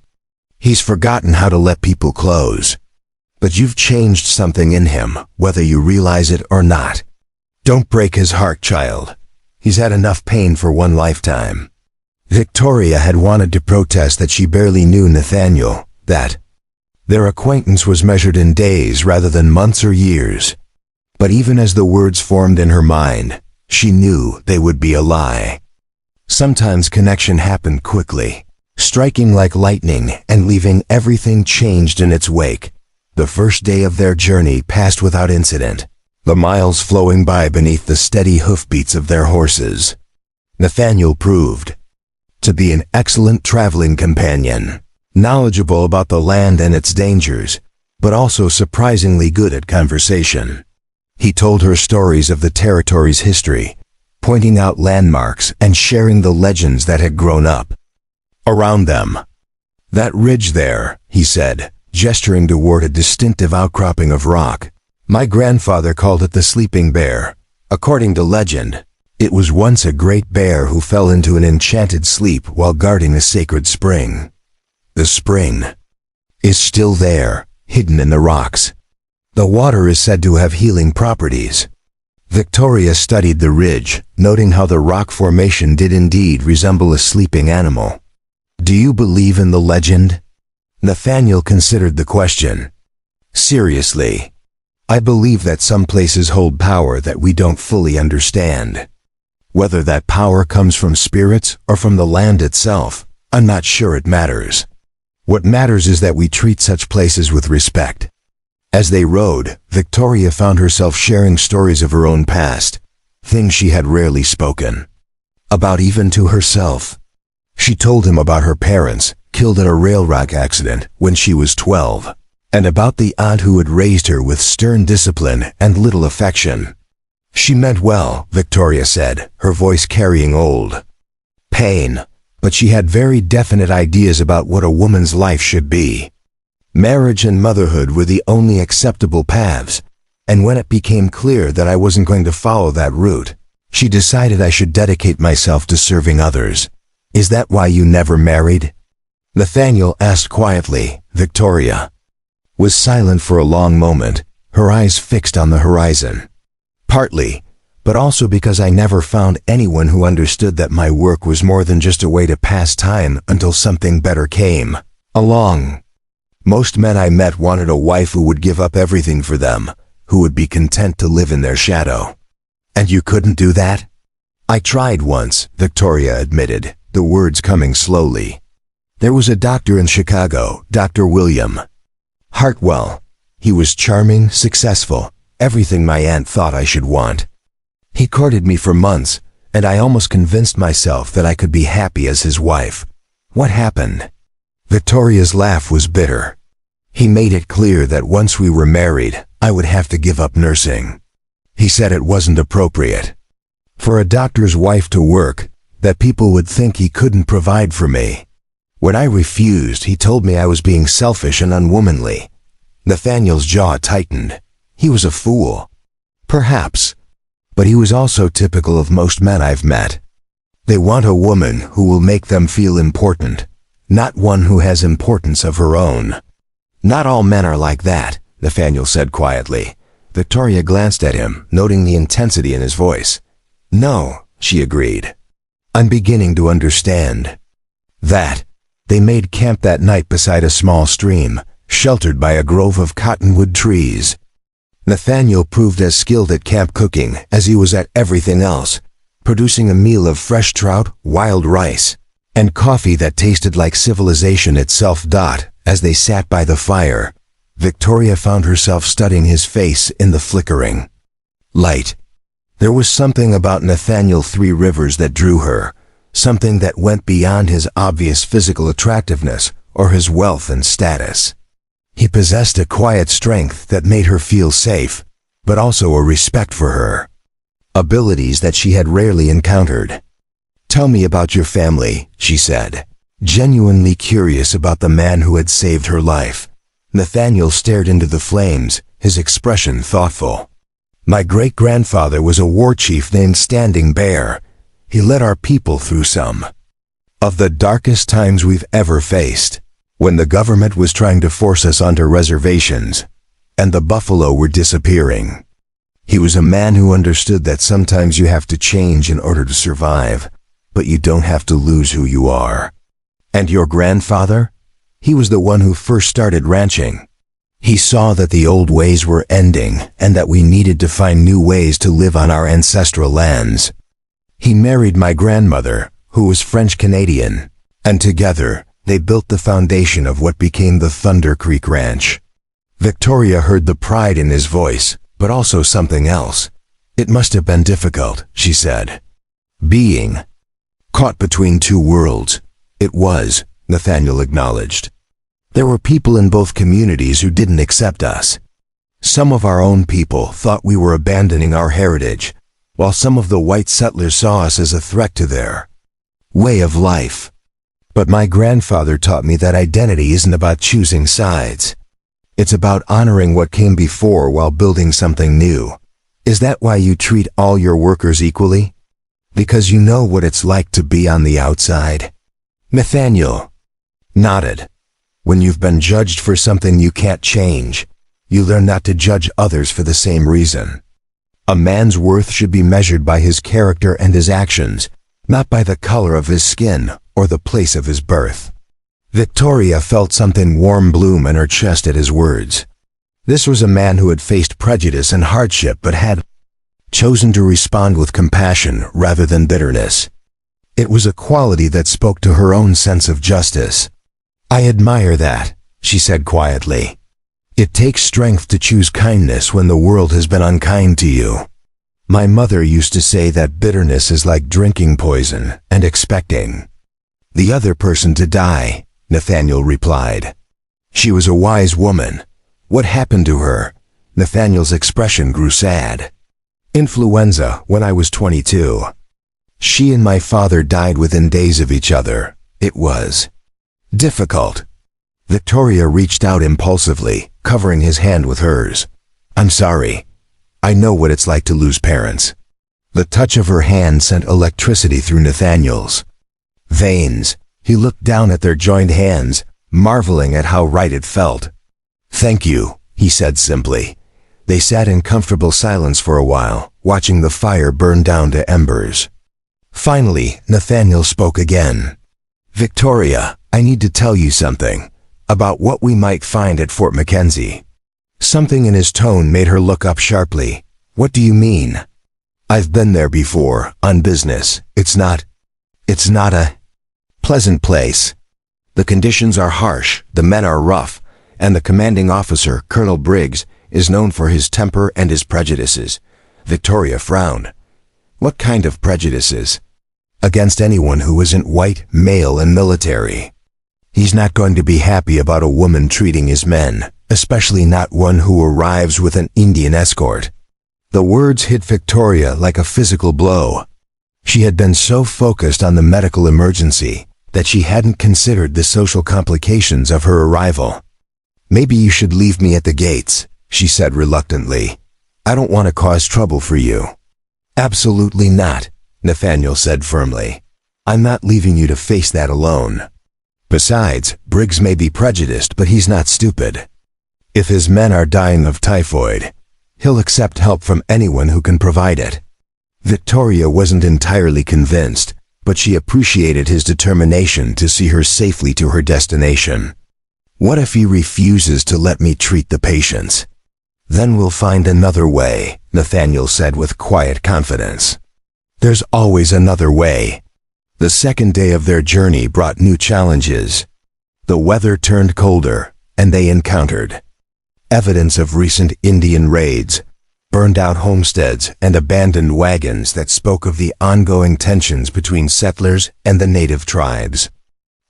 "He's forgotten how to let people close. But you've changed something in him, whether you realize it or not. Don't break his heart, child. He's had enough pain for one lifetime." Victoria had wanted to protest that she barely knew Nathaniel, that their acquaintance was measured in days rather than months or years. But even as the words formed in her mind, she knew they would be a lie. Sometimes connection happened quickly, striking like lightning and leaving everything changed in its wake. The first day of their journey passed without incident, the miles flowing by beneath the steady hoofbeats of their horses. Nathaniel proved to be an excellent traveling companion, knowledgeable about the land and its dangers, but also surprisingly good at conversation. He told her stories of the territory's history, pointing out landmarks and sharing the legends that had grown up around them. "That ridge there," he said, gesturing toward a distinctive outcropping of rock. "My grandfather called it the Sleeping Bear. According to legend, it was once a great bear who fell into an enchanted sleep while guarding a sacred spring. The spring is still there, hidden in the rocks. The water is said to have healing properties." Victoria studied the ridge, noting how the rock formation did indeed resemble a sleeping animal. "Do you believe in the legend?" Nathaniel considered the question. "Seriously, I believe that some places hold power that we don't fully understand. Whether that power comes from spirits or from the land itself, I'm not sure it matters. What matters is that we treat such places with respect." As they rode, Victoria found herself sharing stories of her own past, things she had rarely spoken about even to herself. She told him about her parents, killed in a railroad accident when she was 12, and about the aunt who had raised her with stern discipline and little affection. She meant well, Victoria said, her voice carrying old pain, but she had very definite ideas about what a woman's life should be. Marriage and motherhood were the only acceptable paths, and when it became clear that I wasn't going to follow that route, she decided I should dedicate myself to serving others. "Is that why you never married?" Nathaniel asked quietly. Victoria was silent for a long moment, her eyes fixed on the horizon. "Partly, but also because I never found anyone who understood that my work was more than just a way to pass time until something better came along. Most men I met wanted a wife who would give up everything for them, who would be content to live in their shadow. And you couldn't do that?" "I tried once," Victoria admitted, the words coming slowly. "There was a doctor in Chicago, Dr. William Hartwell. He was charming, successful, everything my aunt thought I should want. He courted me for months, and I almost convinced myself that I could be happy as his wife. What happened?" Victoria's laugh was bitter. He made it clear that once we were married, I would have to give up nursing. He said it wasn't appropriate for a doctor's wife to work, that people would think he couldn't provide for me. When I refused, he told me I was being selfish and unwomanly. Nathaniel's jaw tightened. He was a fool. Perhaps. But he was also typical of most men I've met. They want a woman who will make them feel important, not one who has importance of her own. Not all men are like that, Nathaniel said quietly. Victoria glanced at him, noting the intensity in his voice. No, she agreed. I'm beginning to understand. They made camp that night beside a small stream, sheltered by a grove of cottonwood trees. Nathaniel proved as skilled at camp cooking as he was at everything else, producing a meal of fresh trout, wild rice, and coffee that tasted like civilization itself. As they sat by the fire, Victoria found herself studying his face in the flickering light. There was something about Nathaniel Three Rivers that drew her, something that went beyond his obvious physical attractiveness or his wealth and status. He possessed a quiet strength that made her feel safe, but also a respect for her. Abilities that she had rarely encountered. Tell me about your family, she said, genuinely curious about the man who had saved her life. Nathaniel stared into the flames, his expression thoughtful. My great-grandfather was a war chief named Standing Bear. He led our people through some of the darkest times we've ever faced, when the government was trying to force us onto reservations, and the buffalo were disappearing. He was a man who understood that sometimes you have to change in order to survive, but you don't have to lose who you are. And your grandfather? He was the one who first started ranching. He saw that the old ways were ending and that we needed to find new ways to live on our ancestral lands. He married my grandmother, who was French-Canadian, and together they built the foundation of what became the Thunder Creek Ranch. Victoria heard the pride in his voice, but also something else. It must have been difficult, she said. Being caught between two worlds. It was, Nathaniel acknowledged. There were people in both communities who didn't accept us. Some of our own people thought we were abandoning our heritage, while some of the white settlers saw us as a threat to their way of life. But my grandfather taught me that identity isn't about choosing sides. It's about honoring what came before while building something new. Is that why you treat all your workers equally? Because you know what it's like to be on the outside? Nathaniel nodded. When you've been judged for something you can't change, you learn not to judge others for the same reason. A man's worth should be measured by his character and his actions, not by the color of his skin or the place of his birth. Victoria felt something warm bloom in her chest at his words. This was a man who had faced prejudice and hardship but had chosen to respond with compassion rather than bitterness. It was a quality that spoke to her own sense of justice. I admire that, she said quietly. It takes strength to choose kindness when the world has been unkind to you. My mother used to say that bitterness is like drinking poison and expecting the other person to die, Nathaniel replied. She was a wise woman. What happened to her? Nathaniel's expression grew sad. Influenza when I was 22. She and my father died within days of each other. It was difficult. Victoria reached out impulsively, covering his hand with hers. I'm sorry. I know what it's like to lose parents. The touch of her hand sent electricity through Nathaniel's veins. He looked down at their joined hands, marveling at how right it felt. Thank you, he said simply. They sat in comfortable silence for a while, watching the fire burn down to embers. Finally, Nathaniel spoke again. Victoria, I need to tell you something about what we might find at Fort Mackenzie. Something in his tone made her look up sharply. What do you mean? I've been there before, on business. It's not a pleasant place. The conditions are harsh, the men are rough, and the commanding officer, Colonel Briggs, is known for his temper and his prejudices. Victoria frowned. What kind of prejudices? Against anyone who isn't white, male, and military. He's not going to be happy about a woman treating his men, especially not one who arrives with an Indian escort. The words hit Victoria like a physical blow. She had been so focused on the medical emergency that she hadn't considered the social complications of her arrival. "Maybe you should leave me at the gates," she said reluctantly. "I don't want to cause trouble for you." "Absolutely not," Nathaniel said firmly. "I'm not leaving you to face that alone. Besides, Briggs may be prejudiced, but he's not stupid. If his men are dying of typhoid, he'll accept help from anyone who can provide it." Victoria wasn't entirely convinced, but she appreciated his determination to see her safely to her destination. "What if he refuses to let me treat the patients?" "Then we'll find another way," Nathaniel said with quiet confidence. "There's always another way." The second day of their journey brought new challenges. The weather turned colder, and they encountered evidence of recent Indian raids, burned-out homesteads, and abandoned wagons that spoke of the ongoing tensions between settlers and the native tribes.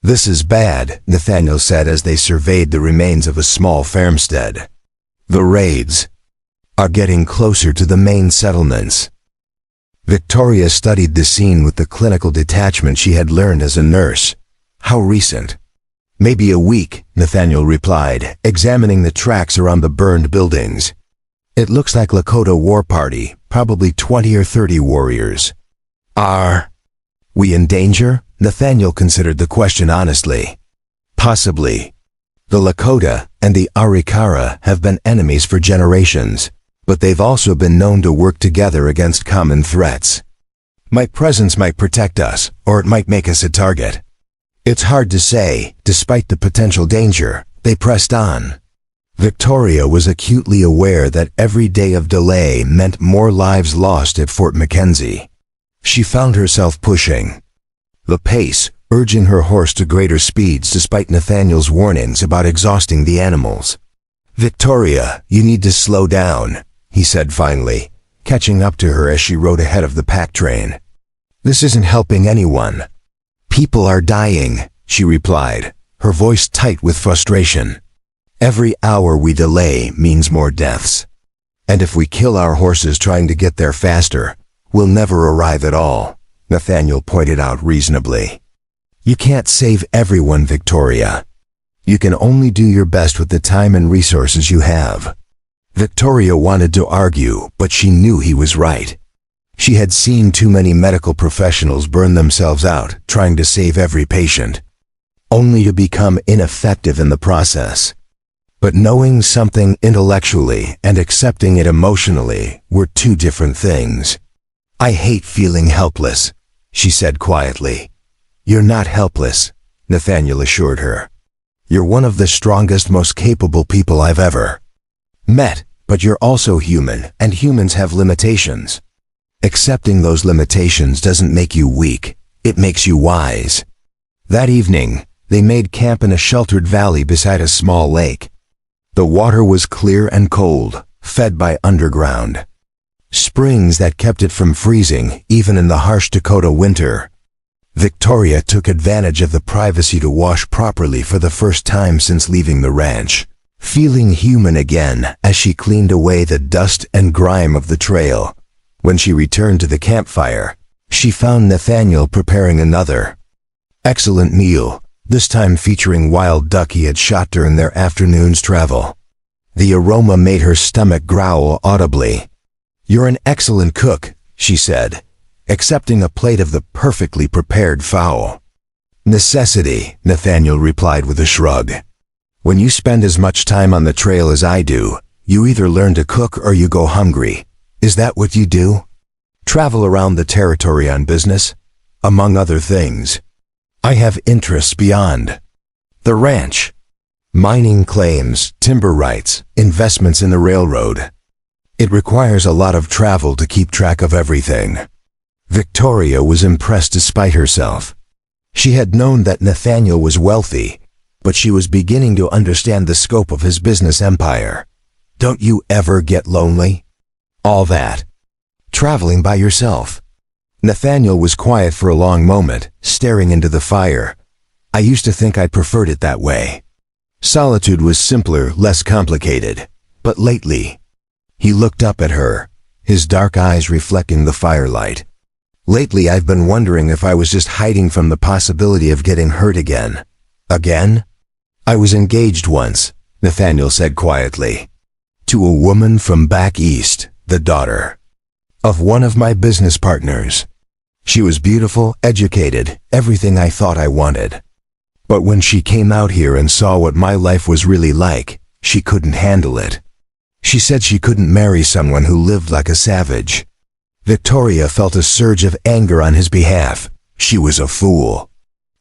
"This is bad," Nathaniel said as they surveyed the remains of a small farmstead. "The raids are getting closer to the main settlements." Victoria studied the scene with the clinical detachment she had learned as a nurse. "How recent?" "Maybe a week," Nathaniel replied, examining the tracks around the burned buildings. "It looks like Lakota war party, probably 20 or 30 warriors." "Are we in danger?" Nathaniel considered the question honestly. "Possibly. The Lakota and the Arikara have been enemies for generations, but they've also been known to work together against common threats. My presence might protect us, or it might make us a target. It's hard to say. Despite the potential danger, they pressed on." Victoria was acutely aware that every day of delay meant more lives lost at Fort Mackenzie. She found herself pushing the pace, urging her horse to greater speeds despite Nathaniel's warnings about exhausting the animals. "Victoria, you need to slow down," he said finally, catching up to her as she rode ahead of the pack train. "This isn't helping anyone." "People are dying," she replied, her voice tight with frustration. "Every hour we delay means more deaths. And if we kill our horses trying to get there faster, we'll never arrive at all," Nathaniel pointed out reasonably. "You can't save everyone, Victoria. You can only do your best with the time and resources you have." Victoria wanted to argue, but she knew he was right. She had seen too many medical professionals burn themselves out trying to save every patient, only to become ineffective in the process. But knowing something intellectually and accepting it emotionally were two different things. "I hate feeling helpless," she said quietly. "You're not helpless," Nathaniel assured her. "You're one of the strongest, most capable people I've ever met, but you're also human, and humans have limitations. Accepting those limitations doesn't make you weak, it makes you wise." That evening, they made camp in a sheltered valley beside a small lake. The water was clear and cold, fed by underground springs that kept it from freezing even in the harsh Dakota winter. Victoria took advantage of the privacy to wash properly for the first time since leaving the ranch, feeling human again as she cleaned away the dust and grime of the trail. When she returned to the campfire, she found Nathaniel preparing another excellent meal, this time featuring wild duck he had shot during their afternoon's travel. The aroma made her stomach growl audibly. "You're an excellent cook," she said, accepting a plate of the perfectly prepared fowl. "Necessity," Nathaniel replied with a shrug. "When you spend as much time on the trail as I do, you either learn to cook or you go hungry. Is that what you do?" "Travel around the territory on business, among other things. I have interests beyond the ranch. Mining claims, timber rights, investments in the railroad. It requires a lot of travel to keep track of everything." Victoria was impressed despite herself. She had known that Nathaniel was wealthy, but she was beginning to understand the scope of his business empire. "Don't you ever get lonely? All that traveling by yourself?" Nathaniel was quiet for a long moment, staring into the fire. I used to think I preferred it that way. Solitude was simpler, less complicated. But lately, he looked up at her, his dark eyes reflecting the firelight. Lately I've been wondering if I was just hiding from the possibility of getting hurt again. Again? I was engaged once, Nathaniel said quietly. To a woman from back east, the daughter of one of my business partners. She was beautiful, educated, everything I thought I wanted. But when she came out here and saw what my life was really like, she couldn't handle it. She said she couldn't marry someone who lived like a savage. Victoria felt a surge of anger on his behalf. She was a fool.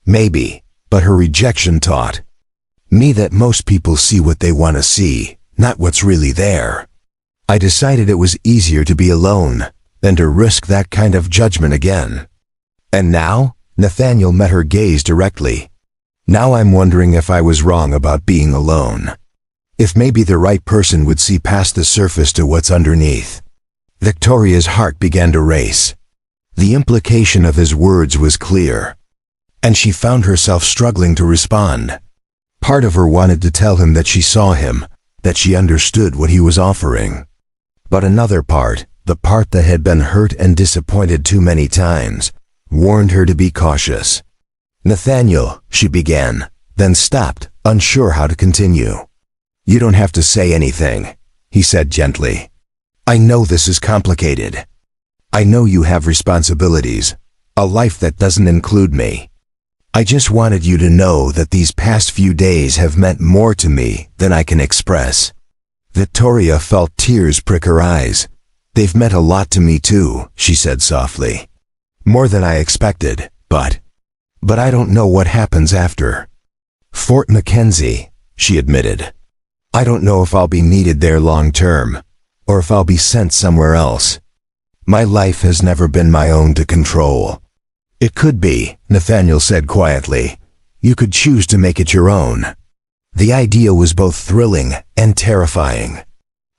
Maybe, but her rejection taught me that most people see what they want to see, not what's really there. I decided it was easier to be alone than to risk that kind of judgment again. And now, Nathaniel met her gaze directly. Now I'm wondering if I was wrong about being alone. If maybe the right person would see past the surface to what's underneath. Victoria's heart began to race. The implication of his words was clear, and she found herself struggling to respond. Part of her wanted to tell him that she saw him, that she understood what he was offering. But another part, the part that had been hurt and disappointed too many times, warned her to be cautious. Nathaniel, she began, then stopped, unsure how to continue. You don't have to say anything, he said gently. I know this is complicated. I know you have responsibilities, a life that doesn't include me. I just wanted you to know that these past few days have meant more to me than I can express. Victoria felt tears prick her eyes. They've meant a lot to me too, she said softly. More than I expected, but I don't know what happens after. Fort Mackenzie, she admitted. I don't know if I'll be needed there long term, or if I'll be sent somewhere else. My life has never been my own to control. It could be, Nathaniel said quietly. You could choose to make it your own. The idea was both thrilling and terrifying.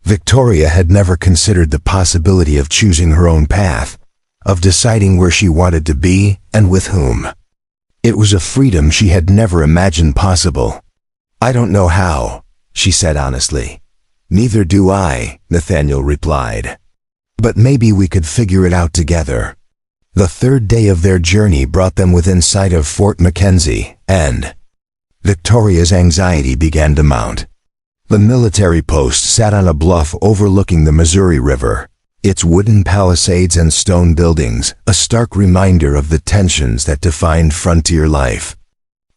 Victoria had never considered the possibility of choosing her own path, of deciding where she wanted to be and with whom. It was a freedom she had never imagined possible. I don't know how, she said honestly. Neither do I, Nathaniel replied. But maybe we could figure it out together. The third day of their journey brought them within sight of Fort Mackenzie, and Victoria's anxiety began to mount. The military post sat on a bluff overlooking the Missouri River, its wooden palisades and stone buildings a stark reminder of the tensions that defined frontier life.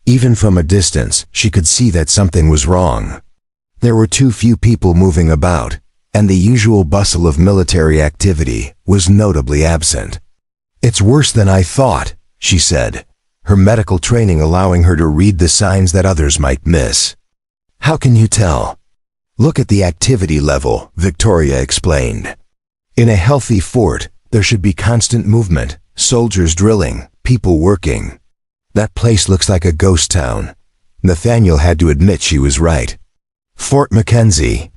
Even from a distance, she could see that something was wrong. There were too few people moving about, and the usual bustle of military activity was notably absent. It's worse than I thought, she said, her medical training allowing her to read the signs that others might miss. How can you tell? Look at the activity level, Victoria explained. In a healthy fort, there should be constant movement, soldiers drilling, people working. That place looks like a ghost town. Nathaniel had to admit she was right. Fort Mackenzie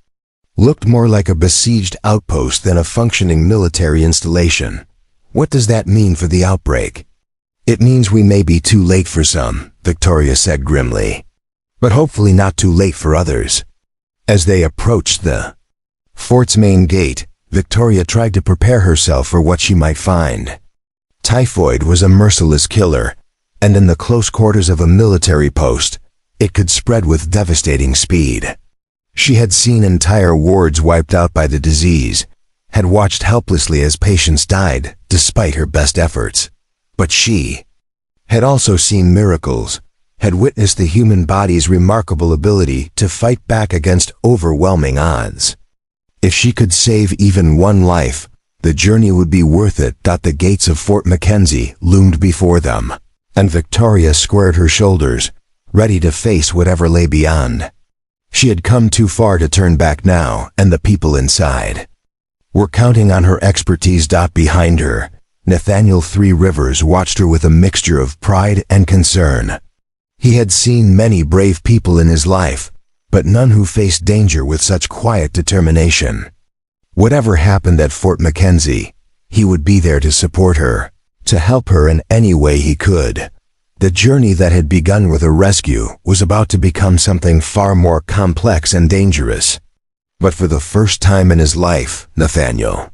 looked more like a besieged outpost than a functioning military installation. What does that mean for the outbreak? It means we may be too late for some, Victoria said grimly. But hopefully not too late for others. As they approached the fort's main gate, Victoria tried to prepare herself for what she might find. Typhoid was a merciless killer, and in the close quarters of a military post, it could spread with devastating speed. She had seen entire wards wiped out by the disease, had watched helplessly as patients died despite her best efforts. But she had also seen miracles, had witnessed the human body's remarkable ability to fight back against overwhelming odds. If she could save even one life, the journey would be worth it. The gates of Fort Mackenzie loomed before them, and Victoria squared her shoulders, ready to face whatever lay beyond. She had come too far to turn back now, and the people inside were counting on her expertise. Behind her, Nathaniel Three Rivers watched her with a mixture of pride and concern. He had seen many brave people in his life, but none who faced danger with such quiet determination. Whatever happened at Fort Mackenzie, he would be there to support her, to help her in any way he could. The journey that had begun with a rescue was about to become something far more complex and dangerous. But for the first time in his life, Nathaniel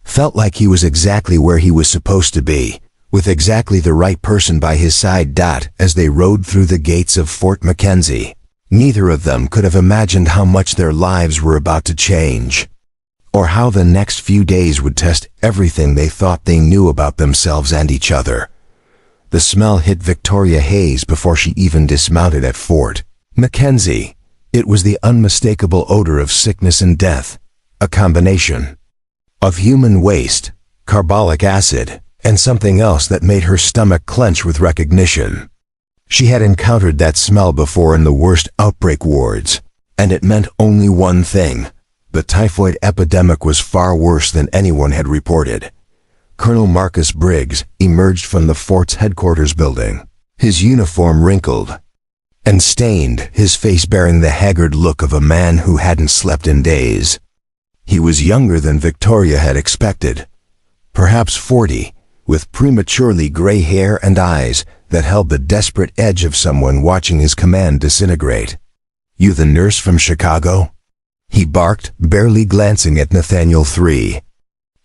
felt like he was exactly where he was supposed to be, with exactly the right person by his side. As they rode through the gates of Fort Mackenzie, neither of them could have imagined how much their lives were about to change, or how the next few days would test everything they thought they knew about themselves and each other. The smell hit Victoria Hayes before she even dismounted at Fort Mackenzie. It was the unmistakable odor of sickness and death, a combination of human waste, carbolic acid, and something else that made her stomach clench with recognition. She had encountered that smell before in the worst outbreak wards, and it meant only one thing: the typhoid epidemic was far worse than anyone had reported. Colonel Marcus Briggs emerged from the fort's headquarters building, his uniform wrinkled and stained, his face bearing the haggard look of a man who hadn't slept in days. He was younger than Victoria had expected, perhaps 40, with prematurely gray hair and eyes that held the desperate edge of someone watching his command disintegrate. "You the nurse from Chicago?" he barked, barely glancing at Nathaniel III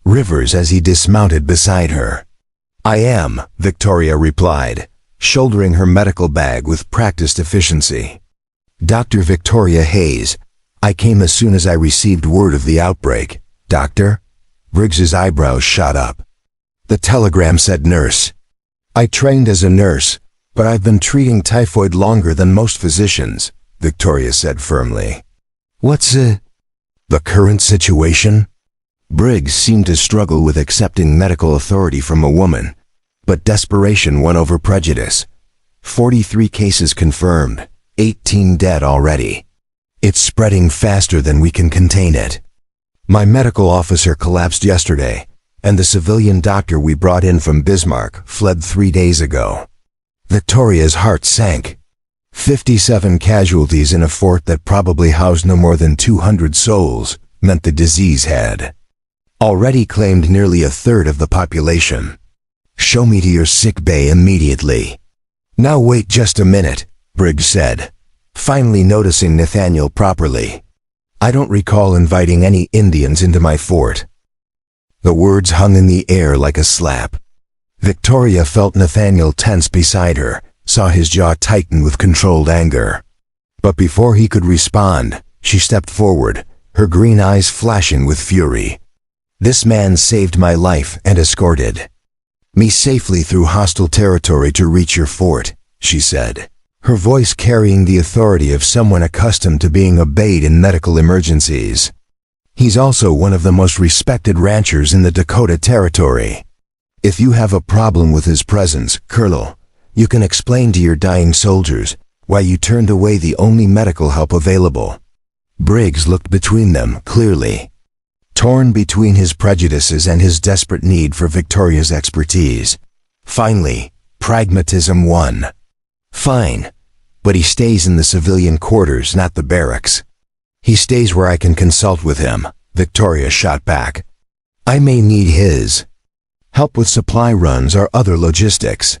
Rivers as he dismounted beside her. "I am," Victoria replied, shouldering her medical bag with practiced efficiency. "Dr. Victoria Hayes. I came as soon as I received word of the outbreak." "Doctor?" Briggs's eyebrows shot up. "The telegram said nurse." "I trained as a nurse, but I've been treating typhoid longer than most physicians," Victoria said firmly. "What's the current situation?" Briggs seemed to struggle with accepting medical authority from a woman, but desperation won over prejudice. 43 cases confirmed, 18 dead already. "It's spreading faster than we can contain it. My medical officer collapsed yesterday, and the civilian doctor we brought in from Bismarck fled 3 days ago." Victoria's heart sank. 57 casualties in a fort that probably housed no more than 200 souls meant the disease had already claimed nearly a third of the population. "Show me to your sick bay immediately." "Now wait just a minute," Briggs said, finally noticing Nathaniel properly. "I don't recall inviting any Indians into my fort." The words hung in the air like a slap. Victoria felt Nathaniel tense beside her, saw his jaw tighten with controlled anger. But before he could respond, she stepped forward, her green eyes flashing with fury. "This man saved my life and escorted me safely through hostile territory to reach your fort," she said, her voice carrying the authority of someone accustomed to being obeyed in medical emergencies. "He's also one of the most respected ranchers in the Dakota Territory. If you have a problem with his presence, Colonel, you can explain to your dying soldiers why you turned away the only medical help available." Briggs looked between them clearly, torn between his prejudices and his desperate need for Victoria's expertise. Finally, pragmatism won. "Fine, but he stays in the civilian quarters, not the barracks." "He stays where I can consult with him," Victoria shot back. "I may need his help with supply runs or other logistics.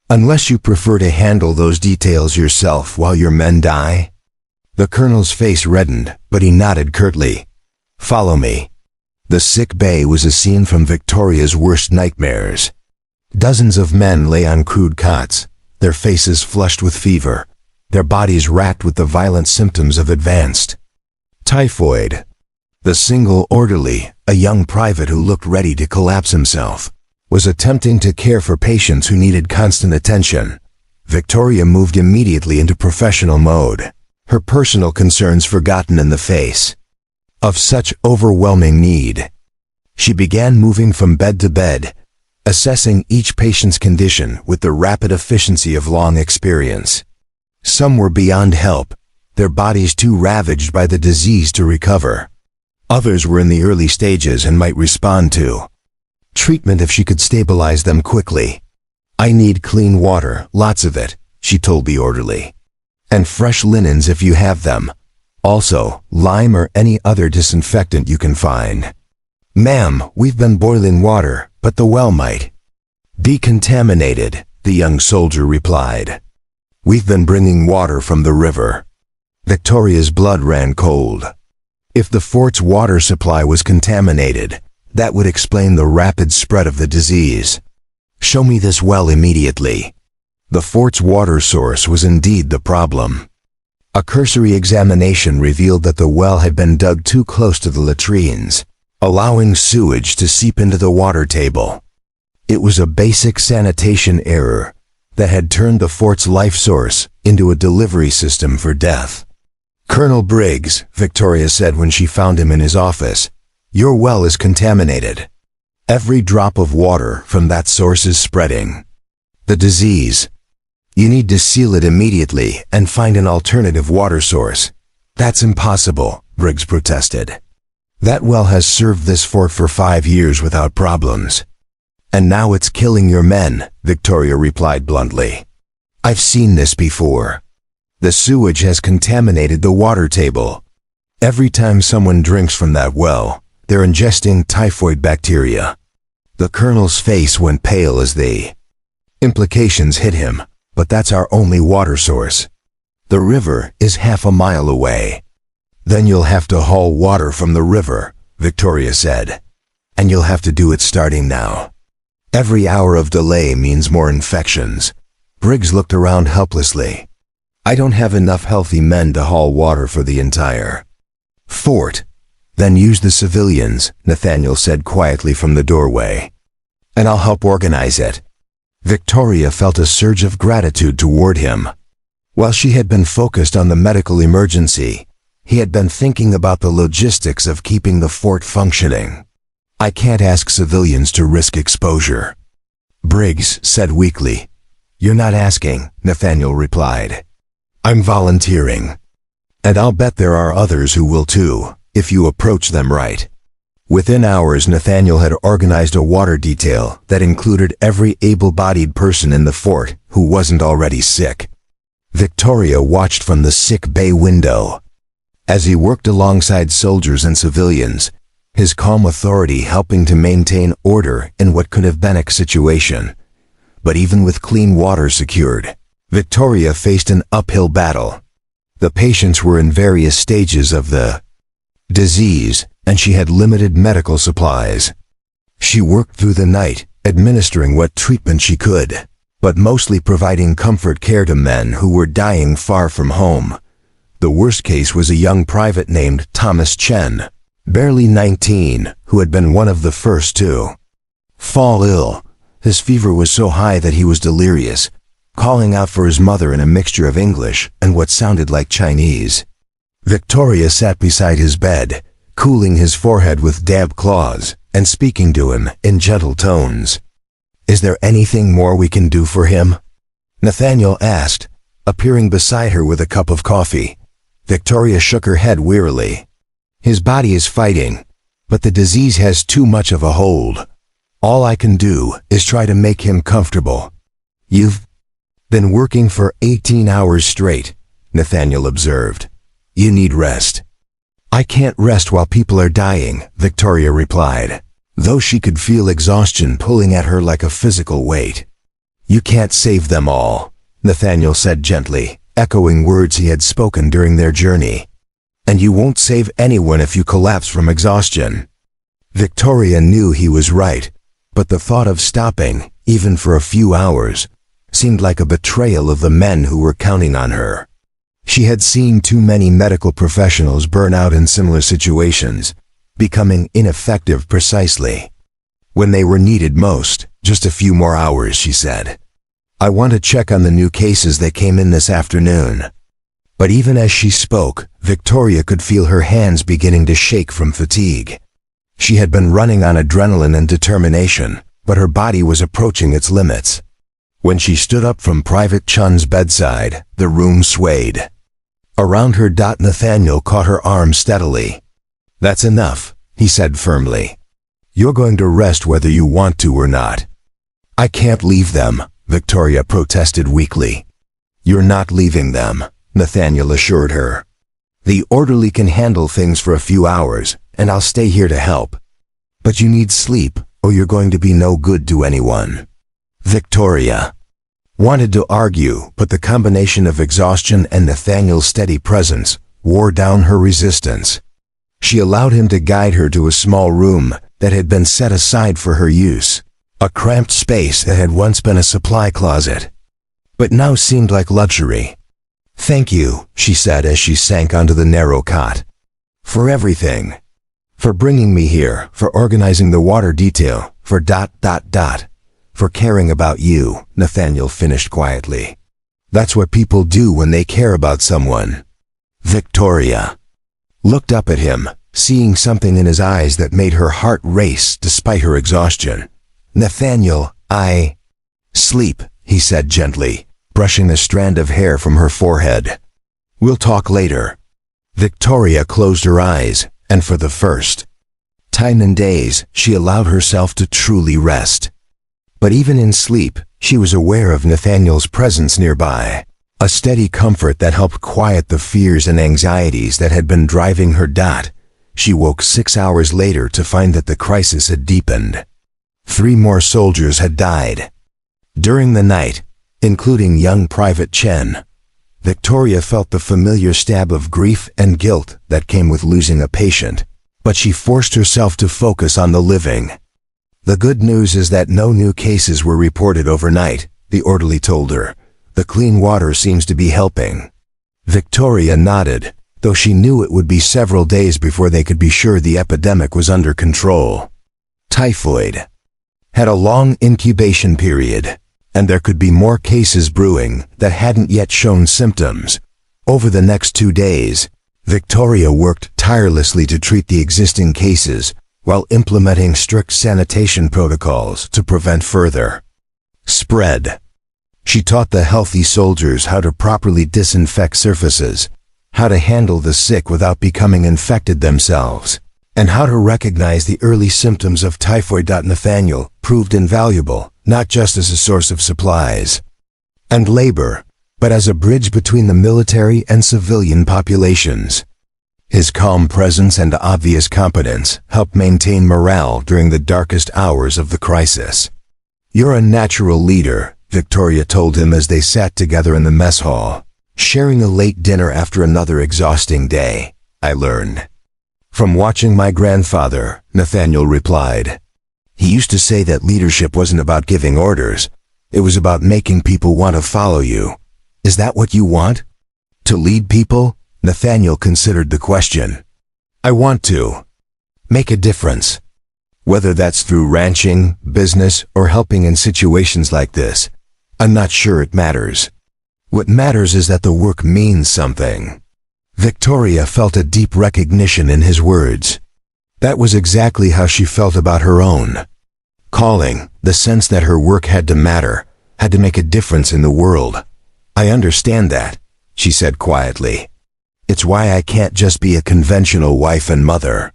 Unless you prefer to handle those details yourself while your men die." The colonel's face reddened, but he nodded curtly. "Follow me." The sick bay was a scene from Victoria's worst nightmares. Dozens of men lay on crude cots, their faces flushed with fever, their bodies racked with the violent symptoms of advanced typhoid. The single orderly, a young private who looked ready to collapse himself, was attempting to care for patients who needed constant attention. Victoria moved immediately into professional mode, her personal concerns forgotten in the face of such overwhelming need. She began moving from bed to bed, assessing each patient's condition with the rapid efficiency of long experience. Some were beyond help, their bodies too ravaged by the disease to recover. Others were in the early stages and might respond to treatment if she could stabilize them quickly. "I need clean water, lots of it," she told the orderly. "And fresh linens if you have them. Also, lime or any other disinfectant you can find." "Ma'am, we've been boiling water, but the well might be contaminated," the young soldier replied. "We've been bringing water from the river." Victoria's blood ran cold. If the fort's water supply was contaminated, that would explain the rapid spread of the disease. "Show me this well immediately." The fort's water source was indeed the problem. A cursory examination revealed that the well had been dug too close to the latrines, allowing sewage to seep into the water table. It was a basic sanitation error that had turned the fort's life source into a delivery system for death. "Colonel Briggs," Victoria said when she found him in his office, "your well is contaminated. Every drop of water from that source is spreading the disease. You need to seal it immediately and find an alternative water source." "That's impossible," Briggs protested. "That well has served this fort for 5 years without problems. And now it's killing your men," Victoria replied bluntly. "I've seen this before. The sewage has contaminated the water table. Every time someone drinks from that well, they're ingesting typhoid bacteria." The colonel's face went pale as the implications hit him. "But that's our only water source. The river is half a mile away." "Then you'll have to haul water from the river," Victoria said. "And you'll have to do it starting now. Every hour of delay means more infections." Briggs looked around helplessly. "I don't have enough healthy men to haul water for the entire fort." "Then use the civilians," Nathaniel said quietly from the doorway. "And I'll help organize it." Victoria felt a surge of gratitude toward him. While she had been focused on the medical emergency, he had been thinking about the logistics of keeping the fort functioning. "I can't ask civilians to risk exposure," Briggs said weakly. "You're not asking," Nathaniel replied. "I'm volunteering. And I'll bet there are others who will too, if you approach them right." Within hours, Nathaniel had organized a water detail that included every able-bodied person in the fort who wasn't already sick. Victoria watched from the sick bay window. As he worked alongside soldiers and civilians, his calm authority helping to maintain order in what could have been a situation. But even with clean water secured, Victoria faced an uphill battle. The patients were in various stages of the disease, and she had limited medical supplies. She worked through the night, administering what treatment she could, but mostly providing comfort care to men who were dying far from home. The worst case was a young private named Thomas Chen, barely 19, who had been one of the first to fall ill. His fever was so high that he was delirious, calling out for his mother in a mixture of English and what sounded like Chinese. Victoria sat beside his bed, cooling his forehead with damp cloths and speaking to him in gentle tones. "Is there anything more we can do for him?" Nathaniel asked, appearing beside her with a cup of coffee. Victoria shook her head wearily. "His body is fighting, but the disease has too much of a hold. All I can do is try to make him comfortable." "You've been working for 18 hours straight," Nathaniel observed. "You need rest." "I can't rest while people are dying," Victoria replied, though she could feel exhaustion pulling at her like a physical weight. "You can't save them all," Nathaniel said gently, echoing words he had spoken during their journey. "And you won't save anyone if you collapse from exhaustion." Victoria knew he was right, but the thought of stopping, even for a few hours, seemed like a betrayal of the men who were counting on her. She had seen too many medical professionals burn out in similar situations, becoming ineffective precisely when they were needed most. "Just a few more hours," she said. "I want to check on the new cases that came in this afternoon." But even as she spoke, Victoria could feel her hands beginning to shake from fatigue. She had been running on adrenaline and determination, but her body was approaching its limits. When she stood up from Private Chun's bedside, the room swayed. Around her, Nathaniel caught her arm steadily. "That's enough," he said firmly. "You're going to rest whether you want to or not." "I can't leave them," Victoria protested weakly. "You're not leaving them," Nathaniel assured her. "The orderly can handle things for a few hours, and I'll stay here to help. But you need sleep, or you're going to be no good to anyone." "Victoria." Wanted to argue, but the combination of exhaustion and Nathaniel's steady presence wore down her resistance. She allowed him to guide her to a small room that had been set aside for her use, a cramped space that had once been a supply closet, but now seemed like luxury. "Thank you," she said as she sank onto the narrow cot. "For everything. For bringing me here, for organizing the water detail, for ... For caring about you," Nathaniel finished quietly. "That's what people do when they care about someone." Victoria looked up at him, seeing something in his eyes that made her heart race despite her exhaustion. "Nathaniel, Sleep," he said gently, brushing a strand of hair from her forehead. "We'll talk later." Victoria closed her eyes, and for the first time in days, she allowed herself to truly rest. But even in sleep, she was aware of Nathaniel's presence nearby, a steady comfort that helped quiet the fears and anxieties that had been driving her. She woke 6 hours later to find that the crisis had deepened. 3 more soldiers had died during the night, including young Private Chen. Victoria felt the familiar stab of grief and guilt that came with losing a patient, but she forced herself to focus on the living. "The good news is that no new cases were reported overnight," the orderly told her. "The clean water seems to be helping." Victoria nodded, though she knew it would be several days before they could be sure the epidemic was under control. Typhoid had a long incubation period, and there could be more cases brewing that hadn't yet shown symptoms. Over the next 2 days, Victoria worked tirelessly to treat the existing cases while implementing strict sanitation protocols to prevent further spread. She taught the healthy soldiers how to properly disinfect surfaces, how to handle the sick without becoming infected themselves, and how to recognize the early symptoms of typhoid. Nathaniel proved invaluable, not just as a source of supplies and labor, but as a bridge between the military and civilian populations. His calm presence and obvious competence helped maintain morale during the darkest hours of the crisis. "You're a natural leader," Victoria told him as they sat together in the mess hall, sharing a late dinner after another exhausting day. "I learned from watching my grandfather," Nathaniel replied. "He used to say that leadership wasn't about giving orders. It was about making people want to follow you. Is that what you want? To lead people?" Nathaniel considered the question. "I want to make a difference. Whether that's through ranching, business, or helping in situations like this, I'm not sure it matters. What matters is that the work means something." Victoria felt a deep recognition in his words. That was exactly how she felt about her own calling, the sense that her work had to matter, had to make a difference in the world. "I understand that," she said quietly. "It's why I can't just be a conventional wife and mother.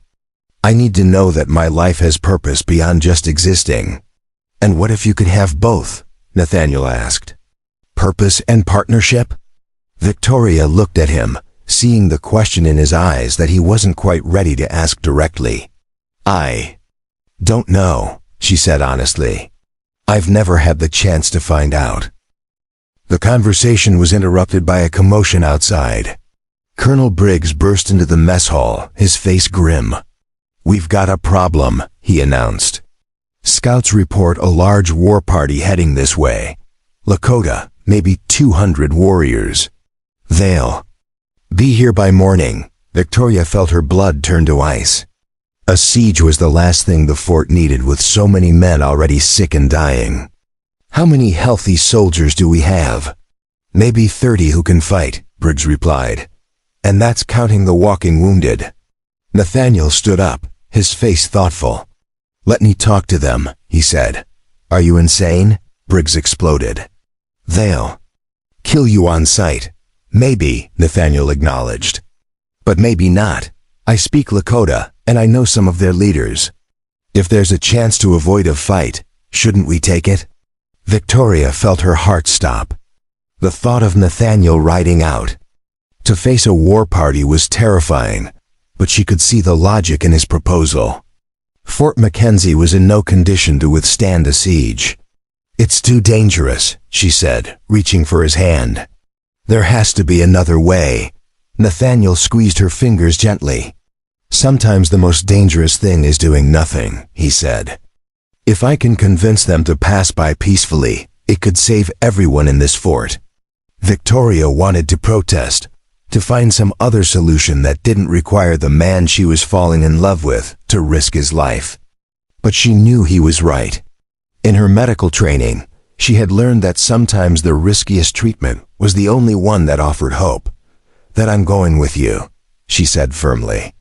I need to know that my life has purpose beyond just existing." "And what if you could have both?" Nathaniel asked. "Purpose and partnership?" Victoria looked at him, seeing the question in his eyes that he wasn't quite ready to ask directly. "I don't know," she said honestly. "I've never had the chance to find out." The conversation was interrupted by a commotion outside. Colonel Briggs burst into the mess hall, his face grim. "We've got a problem," he announced. "Scouts report a large war party heading this way. Lakota, maybe 200 warriors. They'll be here by morning." Victoria felt her blood turn to ice. A siege was the last thing the fort needed with so many men already sick and dying. "How many healthy soldiers do we have?" "Maybe 30 who can fight," Briggs replied. "And that's counting the walking wounded." Nathaniel stood up, his face thoughtful. "Let me talk to them," he said. "Are you insane?" Briggs exploded. "They'll kill you on sight." "Maybe," Nathaniel acknowledged. "But maybe not. I speak Lakota, and I know some of their leaders. If there's a chance to avoid a fight, shouldn't we take it?" Victoria felt her heart stop. The thought of Nathaniel riding out to face a war party was terrifying, but she could see the logic in his proposal. Fort Mackenzie was in no condition to withstand a siege. "It's too dangerous," she said, reaching for his hand. "There has to be another way." Nathaniel squeezed her fingers gently. "Sometimes the most dangerous thing is doing nothing," he said. "If I can convince them to pass by peacefully, it could save everyone in this fort." Victoria wanted to protest, to find some other solution that didn't require the man she was falling in love with to risk his life. But she knew he was right. In her medical training, she had learned that sometimes the riskiest treatment was the only one that offered hope. "That I'm going with you," she said firmly.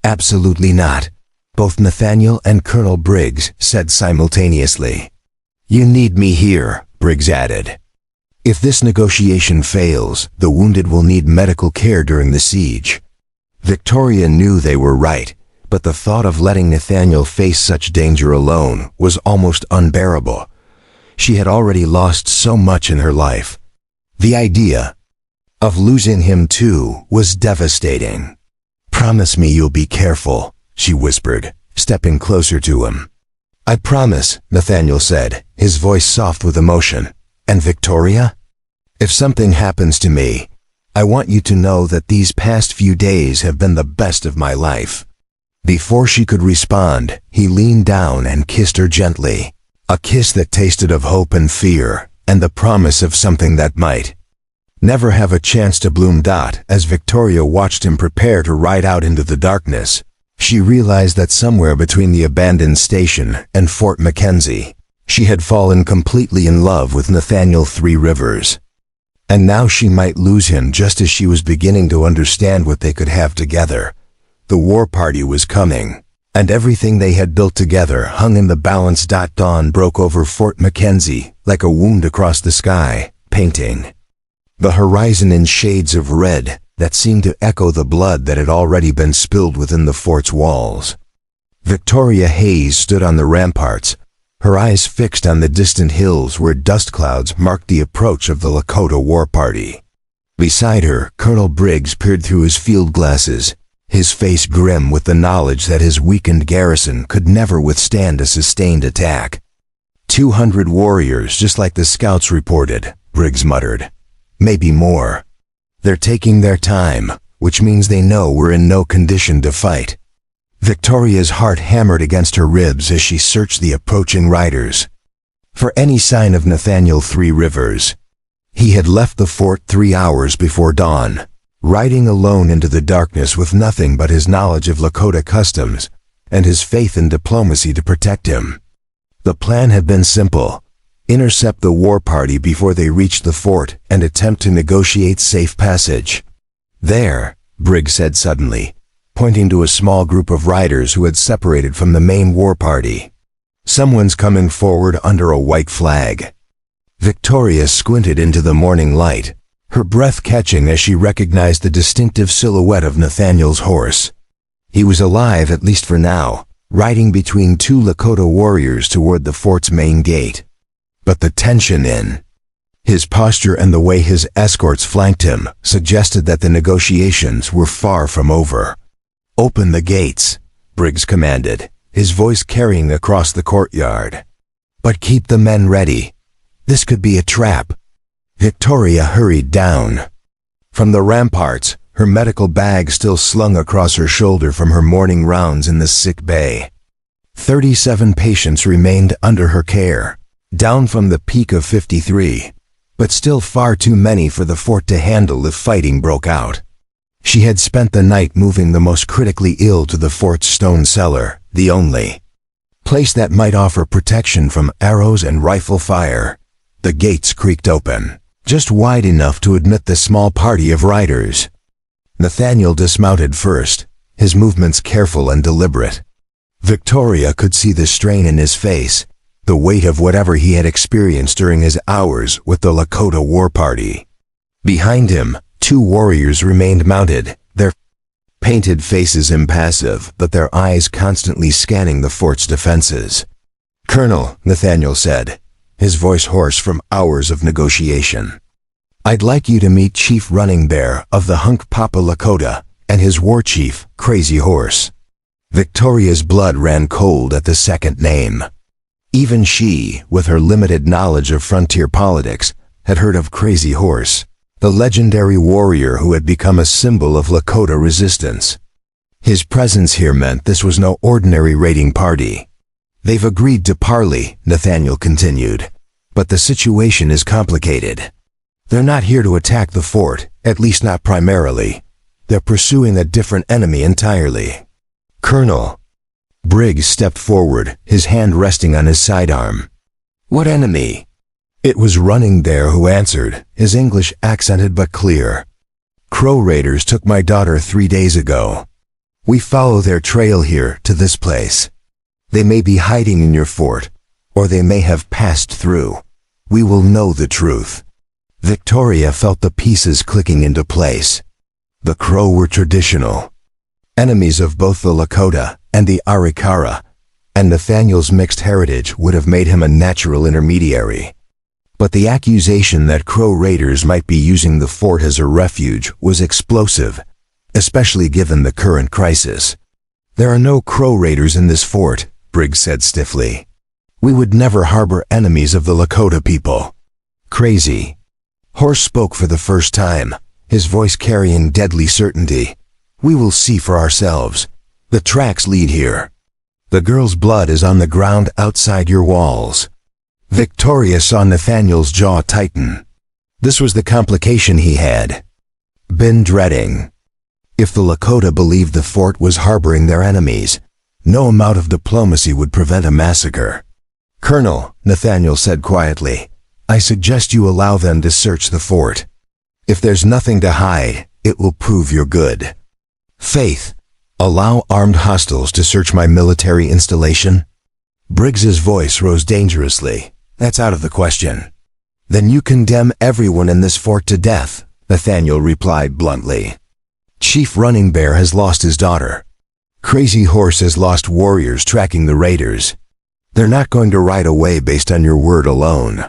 "Absolutely not," both Nathaniel and Colonel Briggs said simultaneously. "You need me here," Briggs added. "If this negotiation fails, the wounded will need medical care during the siege." Victoria knew they were right, but the thought of letting Nathaniel face such danger alone was almost unbearable. She had already lost so much in her life. The idea of losing him too was devastating. "Promise me you'll be careful," she whispered, stepping closer to him. "I promise," Nathaniel said, his voice soft with emotion. "And Victoria? If something happens to me, I want you to know that these past few days have been the best of my life." Before she could respond, he leaned down and kissed her gently. A kiss that tasted of hope and fear, and the promise of something that might never have a chance to bloom. As Victoria watched him prepare to ride out into the darkness, she realized that somewhere between the abandoned station and Fort Mackenzie, she had fallen completely in love with Nathaniel Three Rivers. And now she might lose him just as she was beginning to understand what they could have together. The war party was coming, and everything they had built together hung in the balance. Dawn broke over Fort Mackenzie like a wound across the sky, painting the horizon in shades of red that seemed to echo the blood that had already been spilled within the fort's walls. Victoria Hayes stood on the ramparts, her eyes fixed on the distant hills where dust clouds marked the approach of the Lakota war party. Beside her, Colonel Briggs peered through his field glasses, his face grim with the knowledge that his weakened garrison could never withstand a sustained attack. 200 warriors, just like the scouts reported, Briggs muttered. Maybe more. They're taking their time, which means they know we're in no condition to fight. Victoria's heart hammered against her ribs as she searched the approaching riders for any sign of Nathaniel Three Rivers. He had left the fort 3 hours before dawn, riding alone into the darkness with nothing but his knowledge of Lakota customs and his faith in diplomacy to protect him. The plan had been simple: intercept the war party before they reached the fort and attempt to negotiate safe passage. "There," Briggs said suddenly, pointing to a small group of riders who had separated from the main war party. "Someone's coming forward under a white flag." Victoria squinted into the morning light, her breath catching as she recognized the distinctive silhouette of Nathaniel's horse. He was alive, at least for now, riding between two Lakota warriors toward the fort's main gate. But the tension in his posture and the way his escorts flanked him suggested that the negotiations were far from over. "Open the gates," Briggs commanded, his voice carrying across the courtyard. "But keep the men ready. This could be a trap." Victoria hurried down from the ramparts, her medical bag still slung across her shoulder from her morning rounds in the sick bay. 37 patients remained under her care, down from the peak of 53, but still far too many for the fort to handle if fighting broke out. She had spent the night moving the most critically ill to the fort's stone cellar, the only place that might offer protection from arrows and rifle fire. The gates creaked open, just wide enough to admit the small party of riders. Nathaniel dismounted first, his movements careful and deliberate. Victoria could see the strain in his face, the weight of whatever he had experienced during his hours with the Lakota war party. Behind him, 2 warriors remained mounted, their painted faces impassive, but their eyes constantly scanning the fort's defenses. "Colonel," Nathaniel said, his voice hoarse from hours of negotiation, "I'd like you to meet Chief Running Bear of the Hunkpapa Lakota and his war chief, Crazy Horse." Victoria's blood ran cold at the second name. Even she, with her limited knowledge of frontier politics, had heard of Crazy Horse, the legendary warrior who had become a symbol of Lakota resistance. His presence here meant this was no ordinary raiding party. They've agreed to parley, Nathaniel continued, but the situation is complicated. They're not here to attack the fort, at least not primarily. They're pursuing a different enemy entirely. Colonel. Briggs stepped forward, his hand resting on his sidearm. What enemy? It was Running Bear who answered, his English accented but clear. Crow raiders took my daughter 3 days ago. We follow their trail here to this place. They may be hiding in your fort, or they may have passed through. We will know the truth. Victoria felt the pieces clicking into place. The Crow were traditional, enemies of both the Lakota and the Arikara, and Nathaniel's mixed heritage would have made him a natural intermediary. But the accusation that Crow raiders might be using the fort as a refuge was explosive, especially given the current crisis. There are no Crow raiders in this fort, Briggs said stiffly. We would never harbor enemies of the Lakota people. Crazy Horse spoke for the first time, his voice carrying deadly certainty. We will see for ourselves. The tracks lead here. The girl's blood is on the ground outside your walls. Victoria saw Nathaniel's jaw tighten. This was the complication he had been dreading. If the Lakota believed the fort was harboring their enemies, no amount of diplomacy would prevent a massacre. Colonel, Nathaniel said quietly, I suggest you allow them to search the fort. If there's nothing to hide, it will prove you're good. Faith, allow armed hostiles to search my military installation? Briggs's voice rose dangerously. That's out of the question. Then you condemn everyone in this fort to death, Nathaniel replied bluntly. Chief Running Bear has lost his daughter. Crazy Horse has lost warriors tracking the raiders. They're not going to ride away based on your word alone.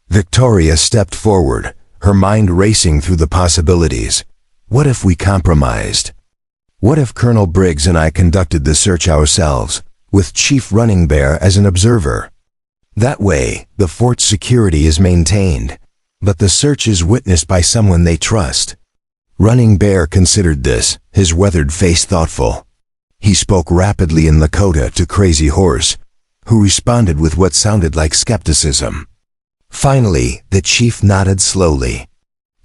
Victoria stepped forward, her mind racing through the possibilities. What if we compromised? What if Colonel Briggs and I conducted the search ourselves, with Chief Running Bear as an observer? That way, the fort's security is maintained, but the search is witnessed by someone they trust. Running Bear considered this, his weathered face thoughtful. He spoke rapidly in Lakota to Crazy Horse, who responded with what sounded like skepticism. Finally, the chief nodded slowly.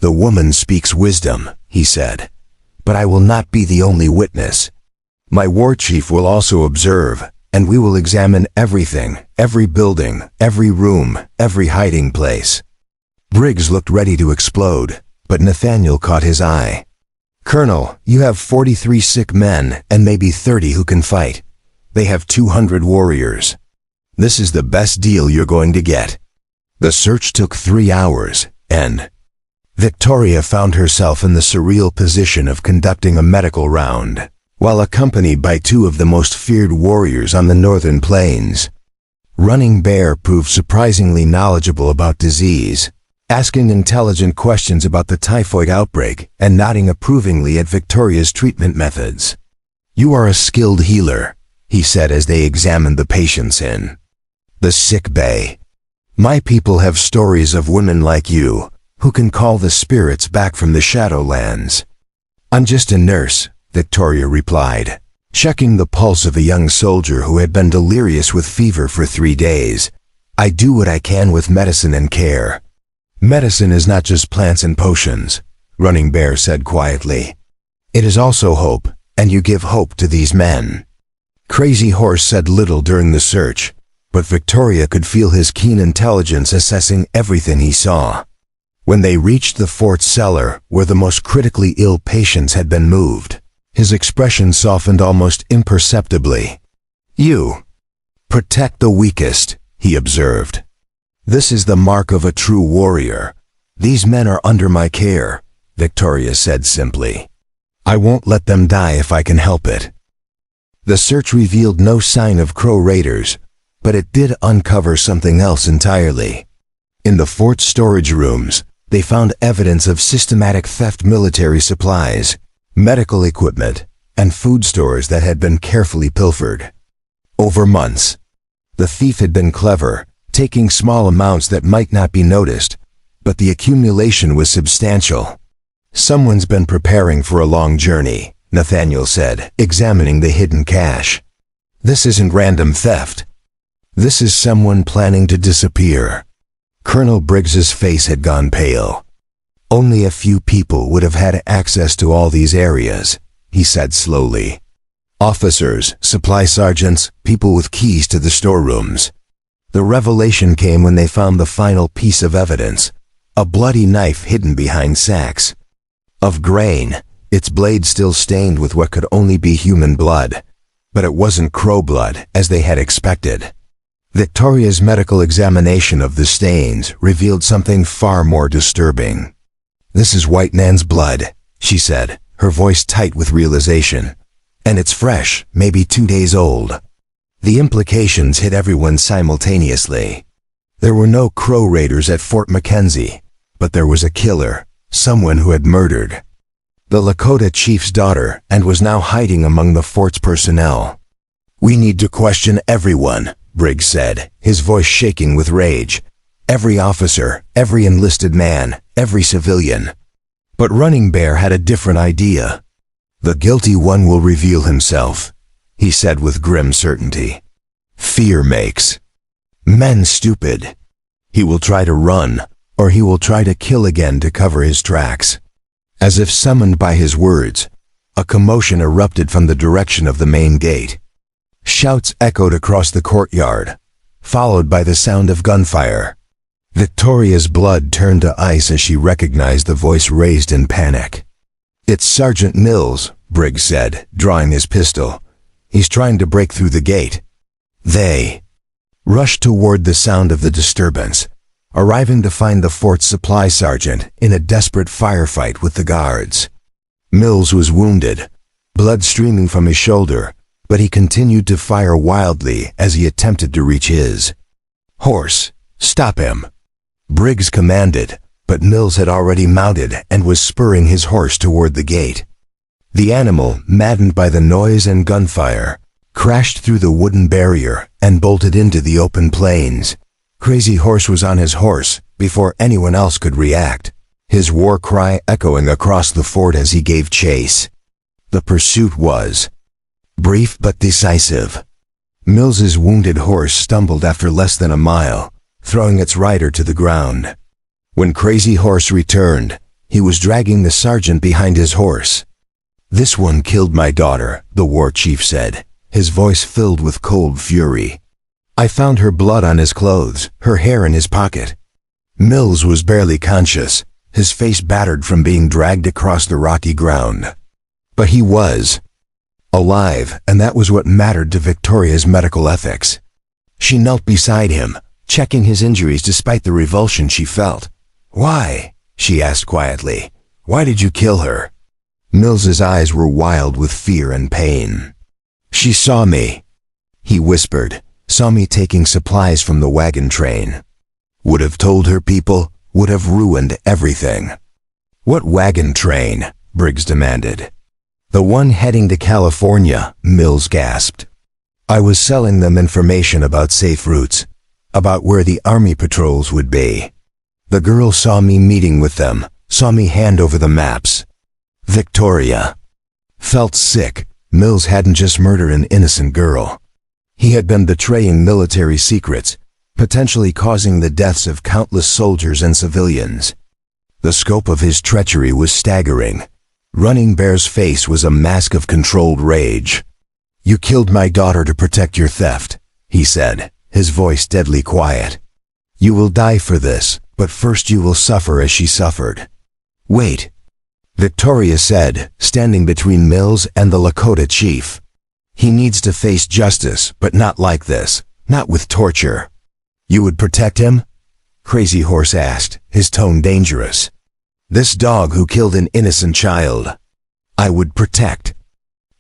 The woman speaks wisdom, he said, but I will not be the only witness. My war chief will also observe, and we will examine everything, every building, every room, every hiding place. Briggs looked ready to explode, but Nathaniel caught his eye. Colonel, you have 43 sick men and maybe 30 who can fight. They have 200 warriors. This is the best deal you're going to get. The search took 3 hours, and Victoria found herself in the surreal position of conducting a medical round, while accompanied by 2 of the most feared warriors on the northern plains. Running Bear proved surprisingly knowledgeable about disease, asking intelligent questions about the typhoid outbreak and nodding approvingly at Victoria's treatment methods. You are a skilled healer, he said as they examined the patients in the sick bay. My people have stories of women like you, who can call the spirits back from the Shadowlands. I'm just a nurse, Victoria replied, checking the pulse of a young soldier who had been delirious with fever for 3 days. I do what I can with medicine and care. Medicine is not just plants and potions, Running Bear said quietly. It is also hope, and you give hope to these men. Crazy Horse said little during the search, but Victoria could feel his keen intelligence assessing everything he saw. When they reached the fort's cellar, where the most critically ill patients had been moved, his expression softened almost imperceptibly. You protect the weakest, he observed. This is the mark of a true warrior. These men are under my care, Victoria said simply. I won't let them die if I can help it. The search revealed no sign of Crow raiders, but it did uncover something else entirely. In the fort's storage rooms, they found evidence of systematic theft, military supplies, medical equipment, and food stores that had been carefully pilfered. Over months, The thief had been clever, taking small amounts that might not be noticed, but the accumulation was substantial. Someone's been preparing for a long journey, Nathaniel said, examining the hidden cash. This isn't random theft. This is someone planning to disappear. Colonel Briggs's face had gone pale. Only a few people would have had access to all these areas, he said slowly. Officers, supply sergeants, people with keys to the storerooms. The revelation came when they found the final piece of evidence, a bloody knife hidden behind sacks of grain, its blade still stained with what could only be human blood. But it wasn't crow blood, as they had expected. Victoria's medical examination of the stains revealed something far more disturbing. "This is white man's blood," she said, her voice tight with realization. "And it's fresh, maybe 2 days old." The implications hit everyone simultaneously. There were no crow raiders at Fort Mackenzie, but there was a killer, someone who had murdered the Lakota chief's daughter and was now hiding among the fort's personnel. "We need to question everyone," Briggs said, his voice shaking with rage. "Every officer, every enlisted man, every civilian." But Running Bear had a different idea. "The guilty one will reveal himself," he said with grim certainty. "Fear makes men stupid. He will try to run, or he will try to kill again to cover his tracks." As if summoned by his words, a commotion erupted from the direction of the main gate. Shouts echoed across the courtyard, followed by the sound of gunfire. Victoria's blood turned to ice as she recognized the voice raised in panic. "It's Sergeant Mills," Briggs said, drawing his pistol. "He's trying to break through the gate." They rushed toward the sound of the disturbance, arriving to find the fort's supply sergeant in a desperate firefight with the guards. Mills was wounded, blood streaming from his shoulder, but he continued to fire wildly as he attempted to reach his horse. "Stop him," Briggs commanded, but Mills had already mounted and was spurring his horse toward the gate. The animal, maddened by the noise and gunfire, crashed through the wooden barrier and bolted into the open plains. Crazy Horse was on his horse before anyone else could react, his war cry echoing across the fort as he gave chase. The pursuit was brief but decisive. Mills's wounded horse stumbled after less than a mile, throwing its rider to the ground. When Crazy Horse returned, he was dragging the sergeant behind his horse. "This one killed my daughter," the war chief said, his voice filled with cold fury. "I found her blood on his clothes, her hair in his pocket." Mills was barely conscious, his face battered from being dragged across the rocky ground. But he was alive, and that was what mattered to Victoria's medical ethics. She knelt beside him, checking his injuries despite the revulsion she felt. "Why?" she asked quietly. "Why did you kill her?" Mills's eyes were wild with fear and pain. "She saw me," he whispered. "Saw me taking supplies from the wagon train. Would have told her people, would have ruined everything." "What wagon train?" Briggs demanded. "The one heading to California," Mills gasped. "I was selling them information about safe routes, about where the army patrols would be. The girl saw me meeting with them, saw me hand over the maps." Victoria felt sick. Mills hadn't just murdered an innocent girl. He had been betraying military secrets, potentially causing the deaths of countless soldiers and civilians. The scope of his treachery was staggering. Running Bear's face was a mask of controlled rage. "You killed my daughter to protect your theft," he said, his voice deadly quiet. "You will die for this, but first you will suffer as she suffered." "Wait," Victoria said, standing between Mills and the Lakota chief. "He needs to face justice, but not like this, not with torture." "You would protect him?" Crazy Horse asked, his tone dangerous. "This dog who killed an innocent child, I would protect."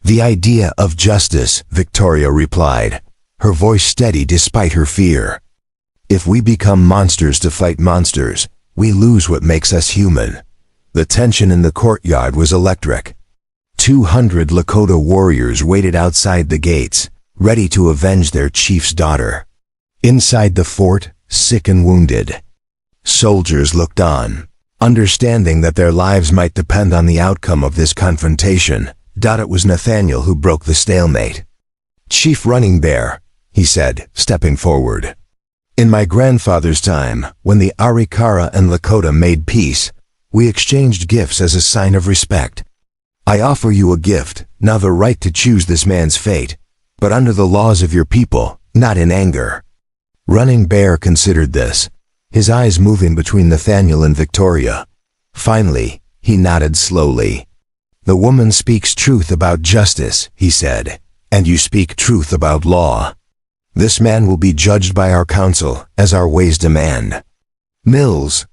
"The idea of justice," Victoria replied, her voice steady despite her fear. "If we become monsters to fight monsters, we lose what makes us human." The tension in the courtyard was electric. 200 Lakota warriors waited outside the gates, ready to avenge their chief's daughter. Inside the fort, sick and wounded, soldiers looked on, understanding that their lives might depend on the outcome of this confrontation. It was Nathaniel who broke the stalemate. "Chief Running Bear," he said, stepping forward. "In my grandfather's time, when the Arikara and Lakota made peace, we exchanged gifts as a sign of respect. I offer you a gift, now the right to choose this man's fate, but under the laws of your people, not in anger." Running Bear considered this, his eyes moving between Nathaniel and Victoria. Finally, he nodded slowly. "The woman speaks truth about justice," he said, "and you speak truth about law. This man will be judged by our council, as our ways demand. Mills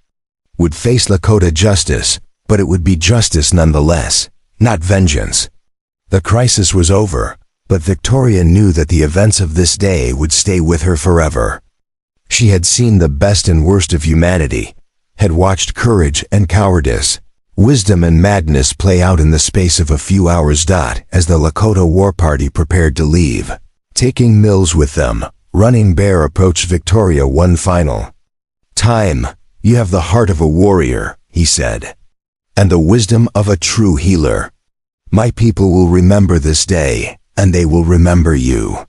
would face Lakota justice, but it would be justice nonetheless, not vengeance." The crisis was over, but Victoria knew that the events of this day would stay with her forever. She had seen the best and worst of humanity, had watched courage and cowardice, wisdom and madness play out in the space of a few hours. As the Lakota war party prepared to leave, taking Mills with them, Running Bear approached Victoria one final time. "You have the heart of a warrior," he said, "and the wisdom of a true healer. My people will remember this day, and they will remember you."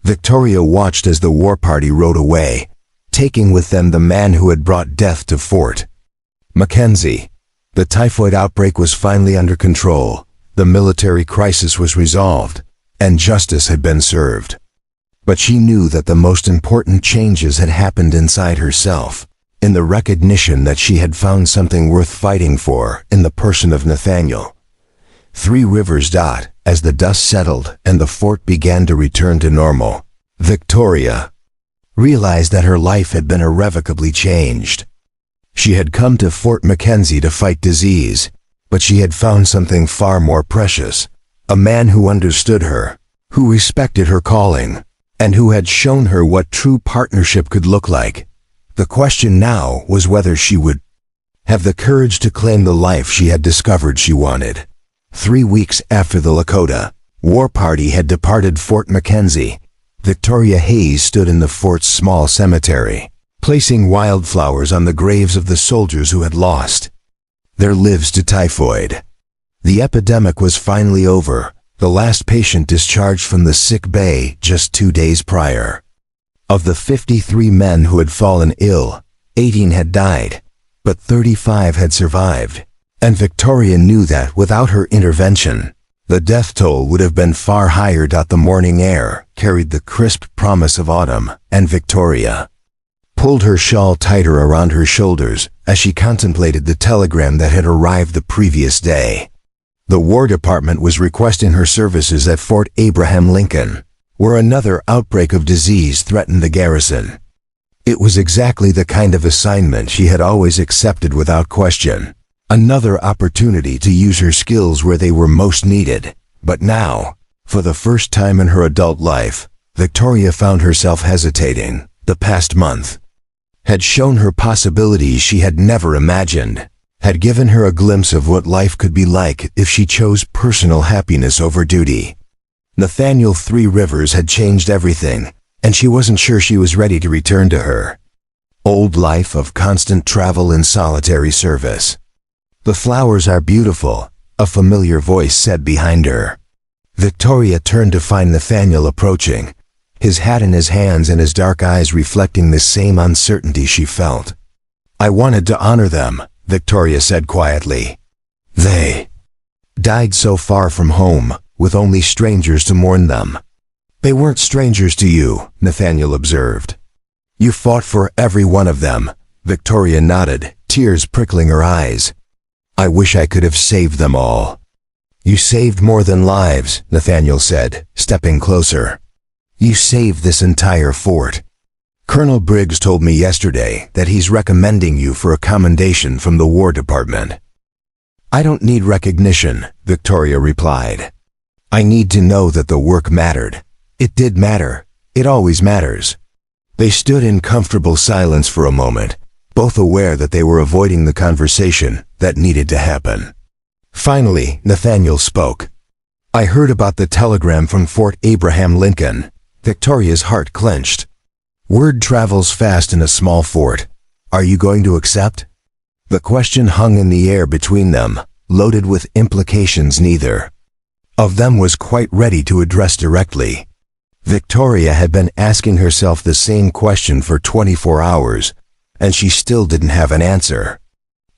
Victoria watched as the war party rode away, taking with them the man who had brought death to Fort Mackenzie. The typhoid outbreak was finally under control, the military crisis was resolved, and justice had been served. But she knew that the most important changes had happened inside herself, in the recognition that she had found something worth fighting for in the person of Nathaniel. 3 Rivers. As the dust settled and the fort began to return to normal, Victoria realized that her life had been irrevocably changed. She had come to Fort Mackenzie to fight disease, but she had found something far more precious, a man who understood her, who respected her calling, and who had shown her what true partnership could look like. The question now was whether she would have the courage to claim the life she had discovered she wanted. 3 weeks after the Lakota war party had departed Fort Mackenzie, Victoria Hayes stood in the fort's small cemetery, placing wildflowers on the graves of the soldiers who had lost their lives to typhoid. The epidemic was finally over, the last patient discharged from the sick bay just 2 days prior. Of the 53 men who had fallen ill, 18 had died, but 35 had survived, and Victoria knew that without her intervention, the death toll would have been far higher. The morning air carried the crisp promise of autumn, and Victoria pulled her shawl tighter around her shoulders as she contemplated the telegram that had arrived the previous day. The War Department was requesting her services at Fort Abraham Lincoln, where another outbreak of disease threatened the garrison. It was exactly the kind of assignment she had always accepted without question. Another opportunity to use her skills where they were most needed. But now, for the first time in her adult life, Victoria found herself hesitating. The past month had shown her possibilities she had never imagined, had given her a glimpse of what life could be like if she chose personal happiness over duty. Nathaniel 3 Rivers had changed everything, and she wasn't sure she was ready to return to her old life of constant travel and solitary service. "The flowers are beautiful," a familiar voice said behind her. Victoria turned to find Nathaniel approaching, his hat in his hands and his dark eyes reflecting the same uncertainty she felt. "I wanted to honor them," Victoria said quietly. "They died so far from home, with only strangers to mourn them." "They weren't strangers to you," Nathaniel observed. "You fought for every one of them." Victoria nodded, tears prickling her eyes. "I wish I could have saved them all." "You saved more than lives," Nathaniel said, stepping closer. "You saved this entire fort. Colonel Briggs told me yesterday that he's recommending you for a commendation from the War Department." "I don't need recognition," Victoria replied. "I need to know that the work mattered. It did matter. It always matters." They stood in comfortable silence for a moment, both aware that they were avoiding the conversation that needed to happen. Finally, Nathaniel spoke. "I heard about the telegram from Fort Abraham Lincoln." Victoria's heart clenched. Word travels fast in a small fort. Are you going to accept? The question hung in the air between them, loaded with implications neither of them was quite ready to address directly. Victoria had been asking herself the same question for 24 hours, and she still didn't have an answer.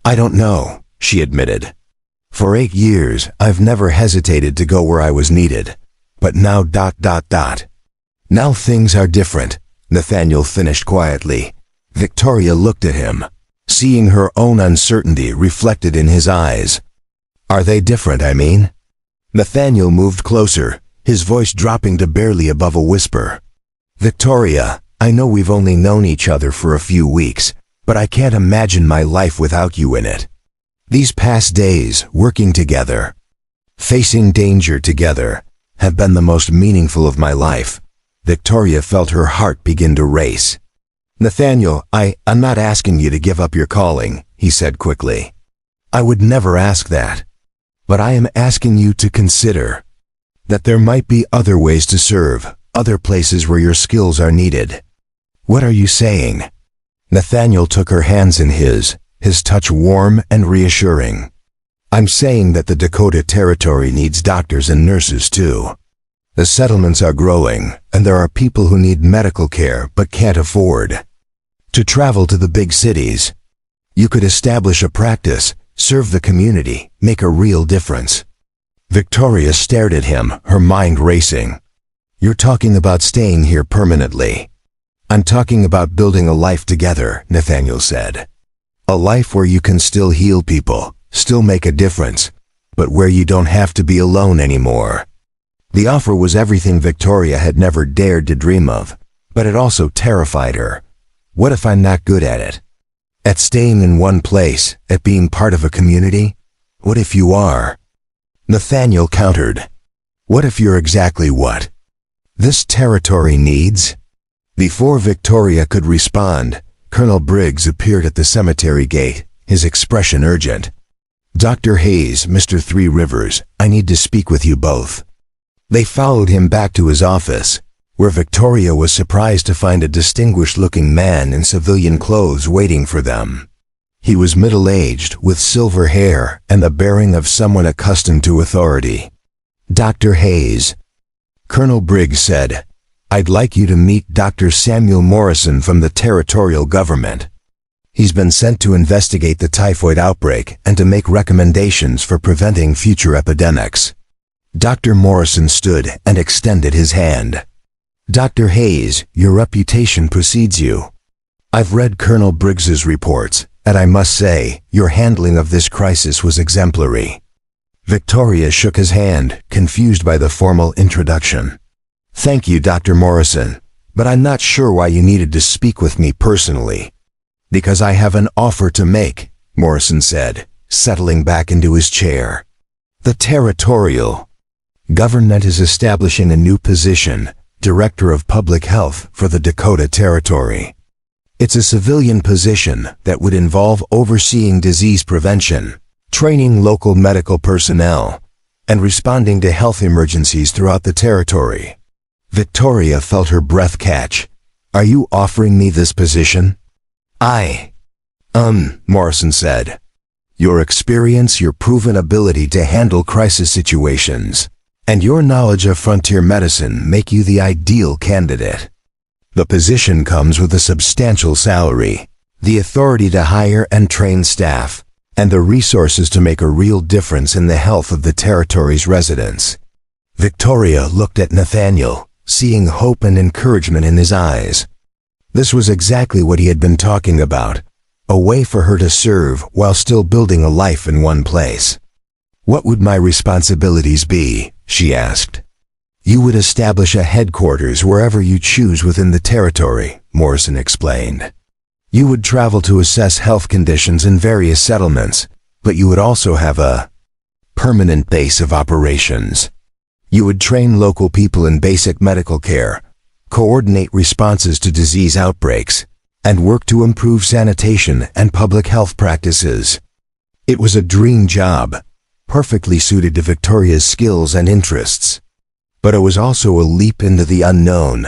I don't know, she admitted. For 8 years, I've never hesitated to go where I was needed. But now ... Now things are different, Nathaniel finished quietly. Victoria looked at him, seeing her own uncertainty reflected in his eyes. Are they different, I mean? Nathaniel moved closer, his voice dropping to barely above a whisper. Victoria, I know we've only known each other for a few weeks, but I can't imagine my life without you in it. These past days, working together, facing danger together, have been the most meaningful of my life. Victoria felt her heart begin to race. Nathaniel, I'm not asking you to give up your calling, he said quickly. I would never ask that. But I am asking you to consider that there might be other ways to serve, other places where your skills are needed. What are you saying? Nathaniel took her hands in his touch warm and reassuring. I'm saying that the Dakota Territory needs doctors and nurses too. The settlements are growing, and there are people who need medical care but can't afford to travel to the big cities. You could establish a practice, serve the community, make a real difference. Victoria stared at him, her mind racing. You're talking about staying here permanently. I'm talking about building a life together, Nathaniel said. A life where you can still heal people, still make a difference, but where you don't have to be alone anymore. The offer was everything Victoria had never dared to dream of, but it also terrified her. What if I'm not good at it? At staying in one place, at being part of a community? What if you are? Nathaniel countered. What if you're exactly what this territory needs? Before Victoria could respond, Colonel Briggs appeared at the cemetery gate, his expression urgent. Dr. Hayes, Mr. Three Rivers, I need to speak with you both. They followed him back to his office, where Victoria was surprised to find a distinguished-looking man in civilian clothes waiting for them. He was middle-aged, with silver hair and the bearing of someone accustomed to authority. Dr. Hayes, Colonel Briggs said, I'd like you to meet Dr. Samuel Morrison from the territorial government. He's been sent to investigate the typhoid outbreak and to make recommendations for preventing future epidemics. Dr. Morrison stood and extended his hand. Dr. Hayes, your reputation precedes you. I've read Colonel Briggs's reports, and I must say, your handling of this crisis was exemplary. Victoria shook his hand, confused by the formal introduction. Thank you, Dr. Morrison, but I'm not sure why you needed to speak with me personally. Because I have an offer to make, Morrison said, settling back into his chair. The territorial government is establishing a new position, Director of Public Health for the Dakota Territory. It's a civilian position that would involve overseeing disease prevention, training local medical personnel, and responding to health emergencies throughout the territory. Victoria felt her breath catch. Are you offering me this position? Morrison said. Your experience, your proven ability to handle crisis situations, and your knowledge of frontier medicine make you the ideal candidate. The position comes with a substantial salary, the authority to hire and train staff, and the resources to make a real difference in the health of the territory's residents. Victoria looked at Nathaniel, seeing hope and encouragement in his eyes. This was exactly what he had been talking about, a way for her to serve while still building a life in one place. What would my responsibilities be? She asked. You would establish a headquarters wherever you choose within the territory, Morrison explained. You would travel to assess health conditions in various settlements, but you would also have a permanent base of operations. You would train local people in basic medical care, coordinate responses to disease outbreaks, and work to improve sanitation and public health practices. It was a dream job, perfectly suited to Victoria's skills and interests. But it was also a leap into the unknown,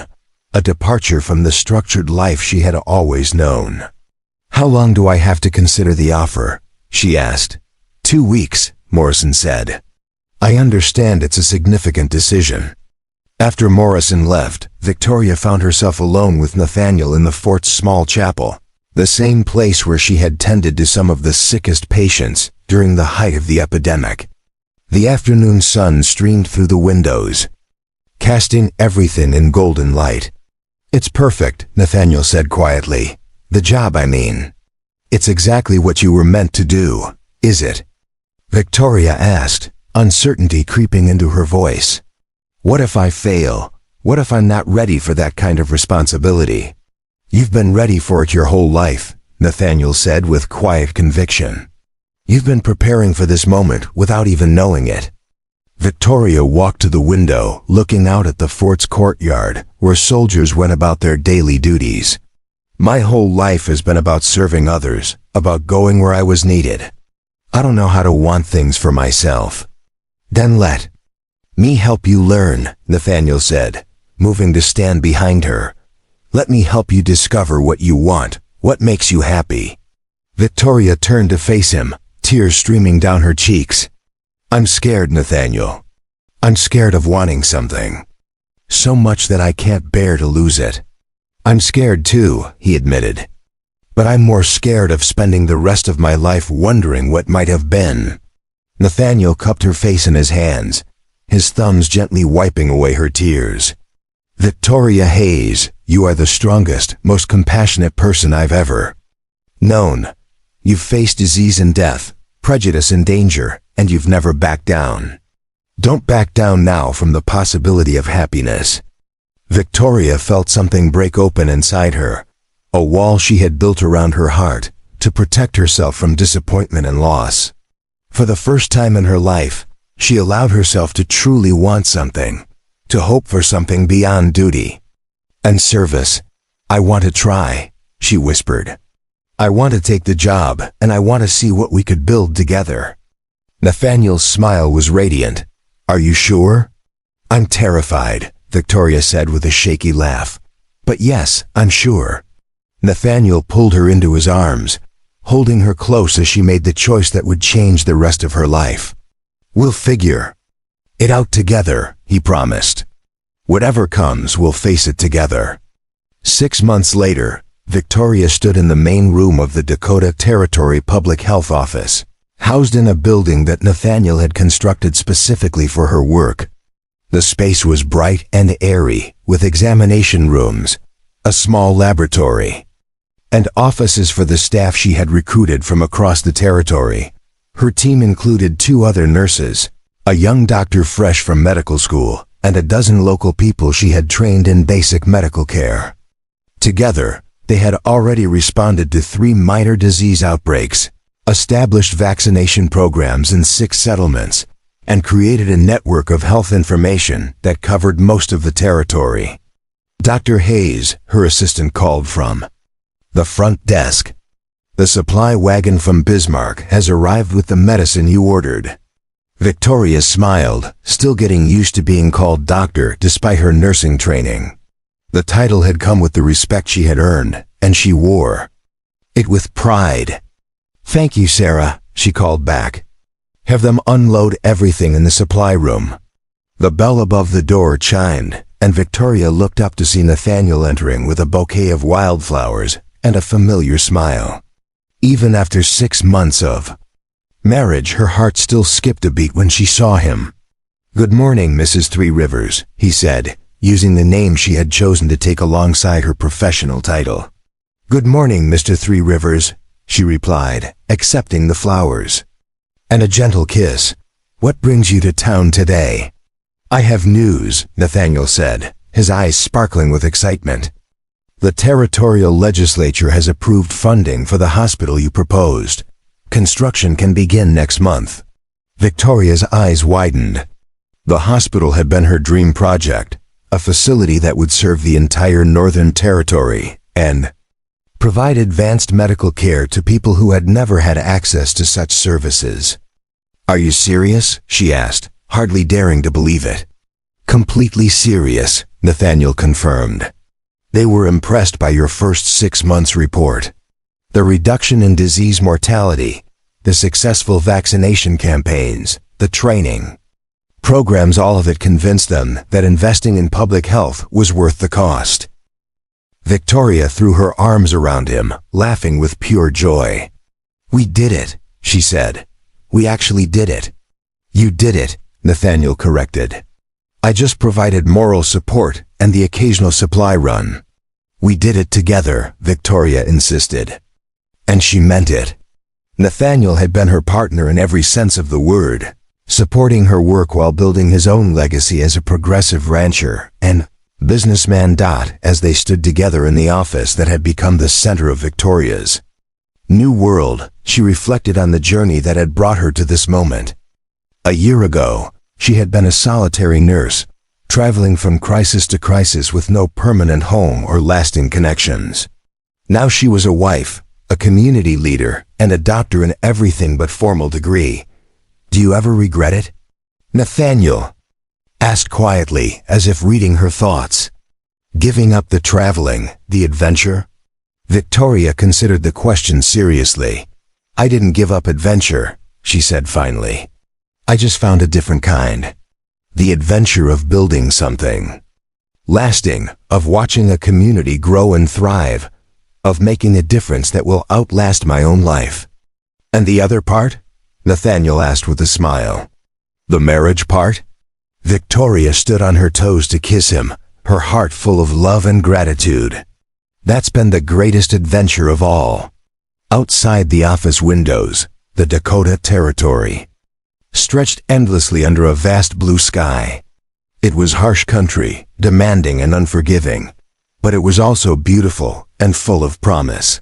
a departure from the structured life she had always known. "How long do I have to consider the offer?" she asked. 2 weeks, Morrison said. "I understand it's a significant decision." After Morrison left, Victoria found herself alone with Nathaniel in the fort's small chapel, the same place where she had tended to some of the sickest patients during the height of the epidemic. The afternoon sun streamed through the windows, casting everything in golden light. "It's perfect," Nathaniel said quietly. "The job, I mean. It's exactly what you were meant to do, is it?" Victoria asked, uncertainty creeping into her voice. "What if I fail? What if I'm not ready for that kind of responsibility?" "You've been ready for it your whole life," Nathaniel said with quiet conviction. "You've been preparing for this moment without even knowing it." Victoria walked to the window, looking out at the fort's courtyard, where soldiers went about their daily duties. "My whole life has been about serving others, about going where I was needed. I don't know how to want things for myself." "Then let me help you learn," Nathaniel said, moving to stand behind her. "Let me help you discover what you want, what makes you happy." Victoria turned to face him, tears streaming down her cheeks. "I'm scared, Nathaniel. I'm scared of wanting something. So much that I can't bear to lose it." "I'm scared too," he admitted. "But I'm more scared of spending the rest of my life wondering what might have been." Nathaniel cupped her face in his hands, his thumbs gently wiping away her tears. "Victoria Hayes, you are the strongest, most compassionate person I've ever known. You've faced disease and death, prejudice and danger, and you've never backed down. Don't back down now from the possibility of happiness." Victoria felt something break open inside her, a wall she had built around her heart to protect herself from disappointment and loss. For the first time in her life, she allowed herself to truly want something, to hope for something beyond duty and service. "I want to try," she whispered. "I want to take the job, and I want to see what we could build together." Nathaniel's smile was radiant. "Are you sure?" "I'm terrified," Victoria said with a shaky laugh. "But yes, I'm sure." Nathaniel pulled her into his arms, holding her close as she made the choice that would change the rest of her life. "We'll figure it out together," he promised. "Whatever comes, we'll face it together." 6 months later, Victoria stood in the main room of the Dakota Territory Public Health Office, housed in a building that Nathaniel had constructed specifically for her work. The space was bright and airy, with examination rooms, a small laboratory, and offices for the staff she had recruited from across the territory. Her team included 2 other nurses, a young doctor fresh from medical school, and a dozen local people she had trained in basic medical care. Together, they had already responded to 3 minor disease outbreaks, established vaccination programs in 6 settlements, and created a network of health information that covered most of the territory. "Dr. Hayes," her assistant called from the front desk. "The supply wagon from Bismarck has arrived with the medicine you ordered." Victoria smiled, still getting used to being called doctor despite her nursing training. The title had come with the respect she had earned, and she wore it with pride. "Thank you, Sarah," she called back. "Have them unload everything in the supply room." The bell above the door chimed, and Victoria looked up to see Nathaniel entering with a bouquet of wildflowers and a familiar smile. Even after 6 months of marriage, her heart still skipped a beat when she saw him. "Good morning, Mrs. Three Rivers," he said, using the name she had chosen to take alongside her professional title. "Good morning, Mr. Three Rivers," she replied, accepting the flowers. And a gentle kiss. "What brings you to town today?" "I have news," Nathaniel said, his eyes sparkling with excitement. "The territorial legislature has approved funding for the hospital you proposed. Construction can begin next month." Victoria's eyes widened. The hospital had been her dream project, a facility that would serve the entire Northern Territory and provide advanced medical care to people who had never had access to such services. "Are you serious?" she asked, hardly daring to believe it. "Completely serious," Nathaniel confirmed. They were impressed by your first 6 months report. The reduction in disease mortality, the successful vaccination campaigns, the training programs, all of it convinced them that investing in public health was worth the cost. Victoria threw her arms around him, laughing with pure joy. "We did it," she said. "We actually did it." "You did it," Nathaniel corrected. "I just provided moral support and the occasional supply run." "We did it together," Victoria insisted. And she meant it. Nathaniel had been her partner in every sense of the word, supporting her work while building his own legacy as a progressive rancher and businessman. As they stood together in the office that had become the center of Victoria's new world, she reflected on the journey that had brought her to this moment. A year ago, she had been a solitary nurse, traveling from crisis to crisis with no permanent home or lasting connections. Now she was a wife, a community leader, and a doctor in everything but formal degree. "Do you ever regret it?" Nathaniel asked quietly, as if reading her thoughts. "Giving up the traveling, the adventure?" Victoria considered the question seriously. "I didn't give up adventure," she said finally. "I just found a different kind. The adventure of building something lasting, of watching a community grow and thrive, of making a difference that will outlast my own life." "And the other part?" Nathaniel asked with a smile. "The marriage part?" Victoria stood on her toes to kiss him, her heart full of love and gratitude. "That's been the greatest adventure of all." Outside the office windows, the Dakota Territory stretched endlessly under a vast blue sky. It was harsh country, demanding and unforgiving, but it was also beautiful and full of promise.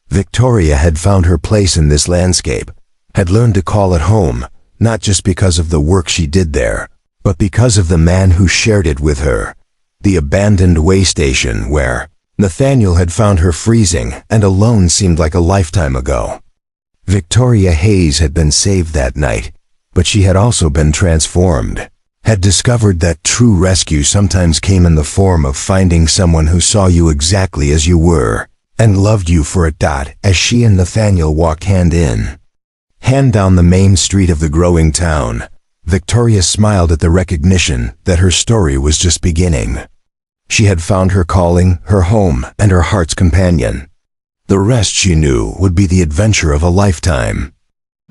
Victoria had found her place in this landscape, had learned to call it home, not just because of the work she did there, but because of the man who shared it with her. The abandoned way station where Nathaniel had found her freezing and alone seemed like a lifetime ago. Victoria Hayes had been saved that night, but she had also been transformed, had discovered that true rescue sometimes came in the form of finding someone who saw you exactly as you were, and loved you for it. As she and Nathaniel walked hand in hand down the main street of the growing town, Victoria smiled at the recognition that her story was just beginning. She had found her calling, her home, and her heart's companion. The rest, she knew, would be the adventure of a lifetime.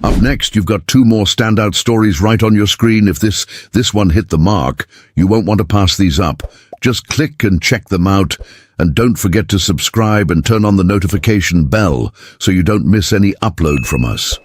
Up next, you've got 2 more standout stories right on your screen. If this one hit the mark, you won't want to pass these up. Just click and check them out. And don't forget to subscribe and turn on the notification bell so you don't miss any upload from us.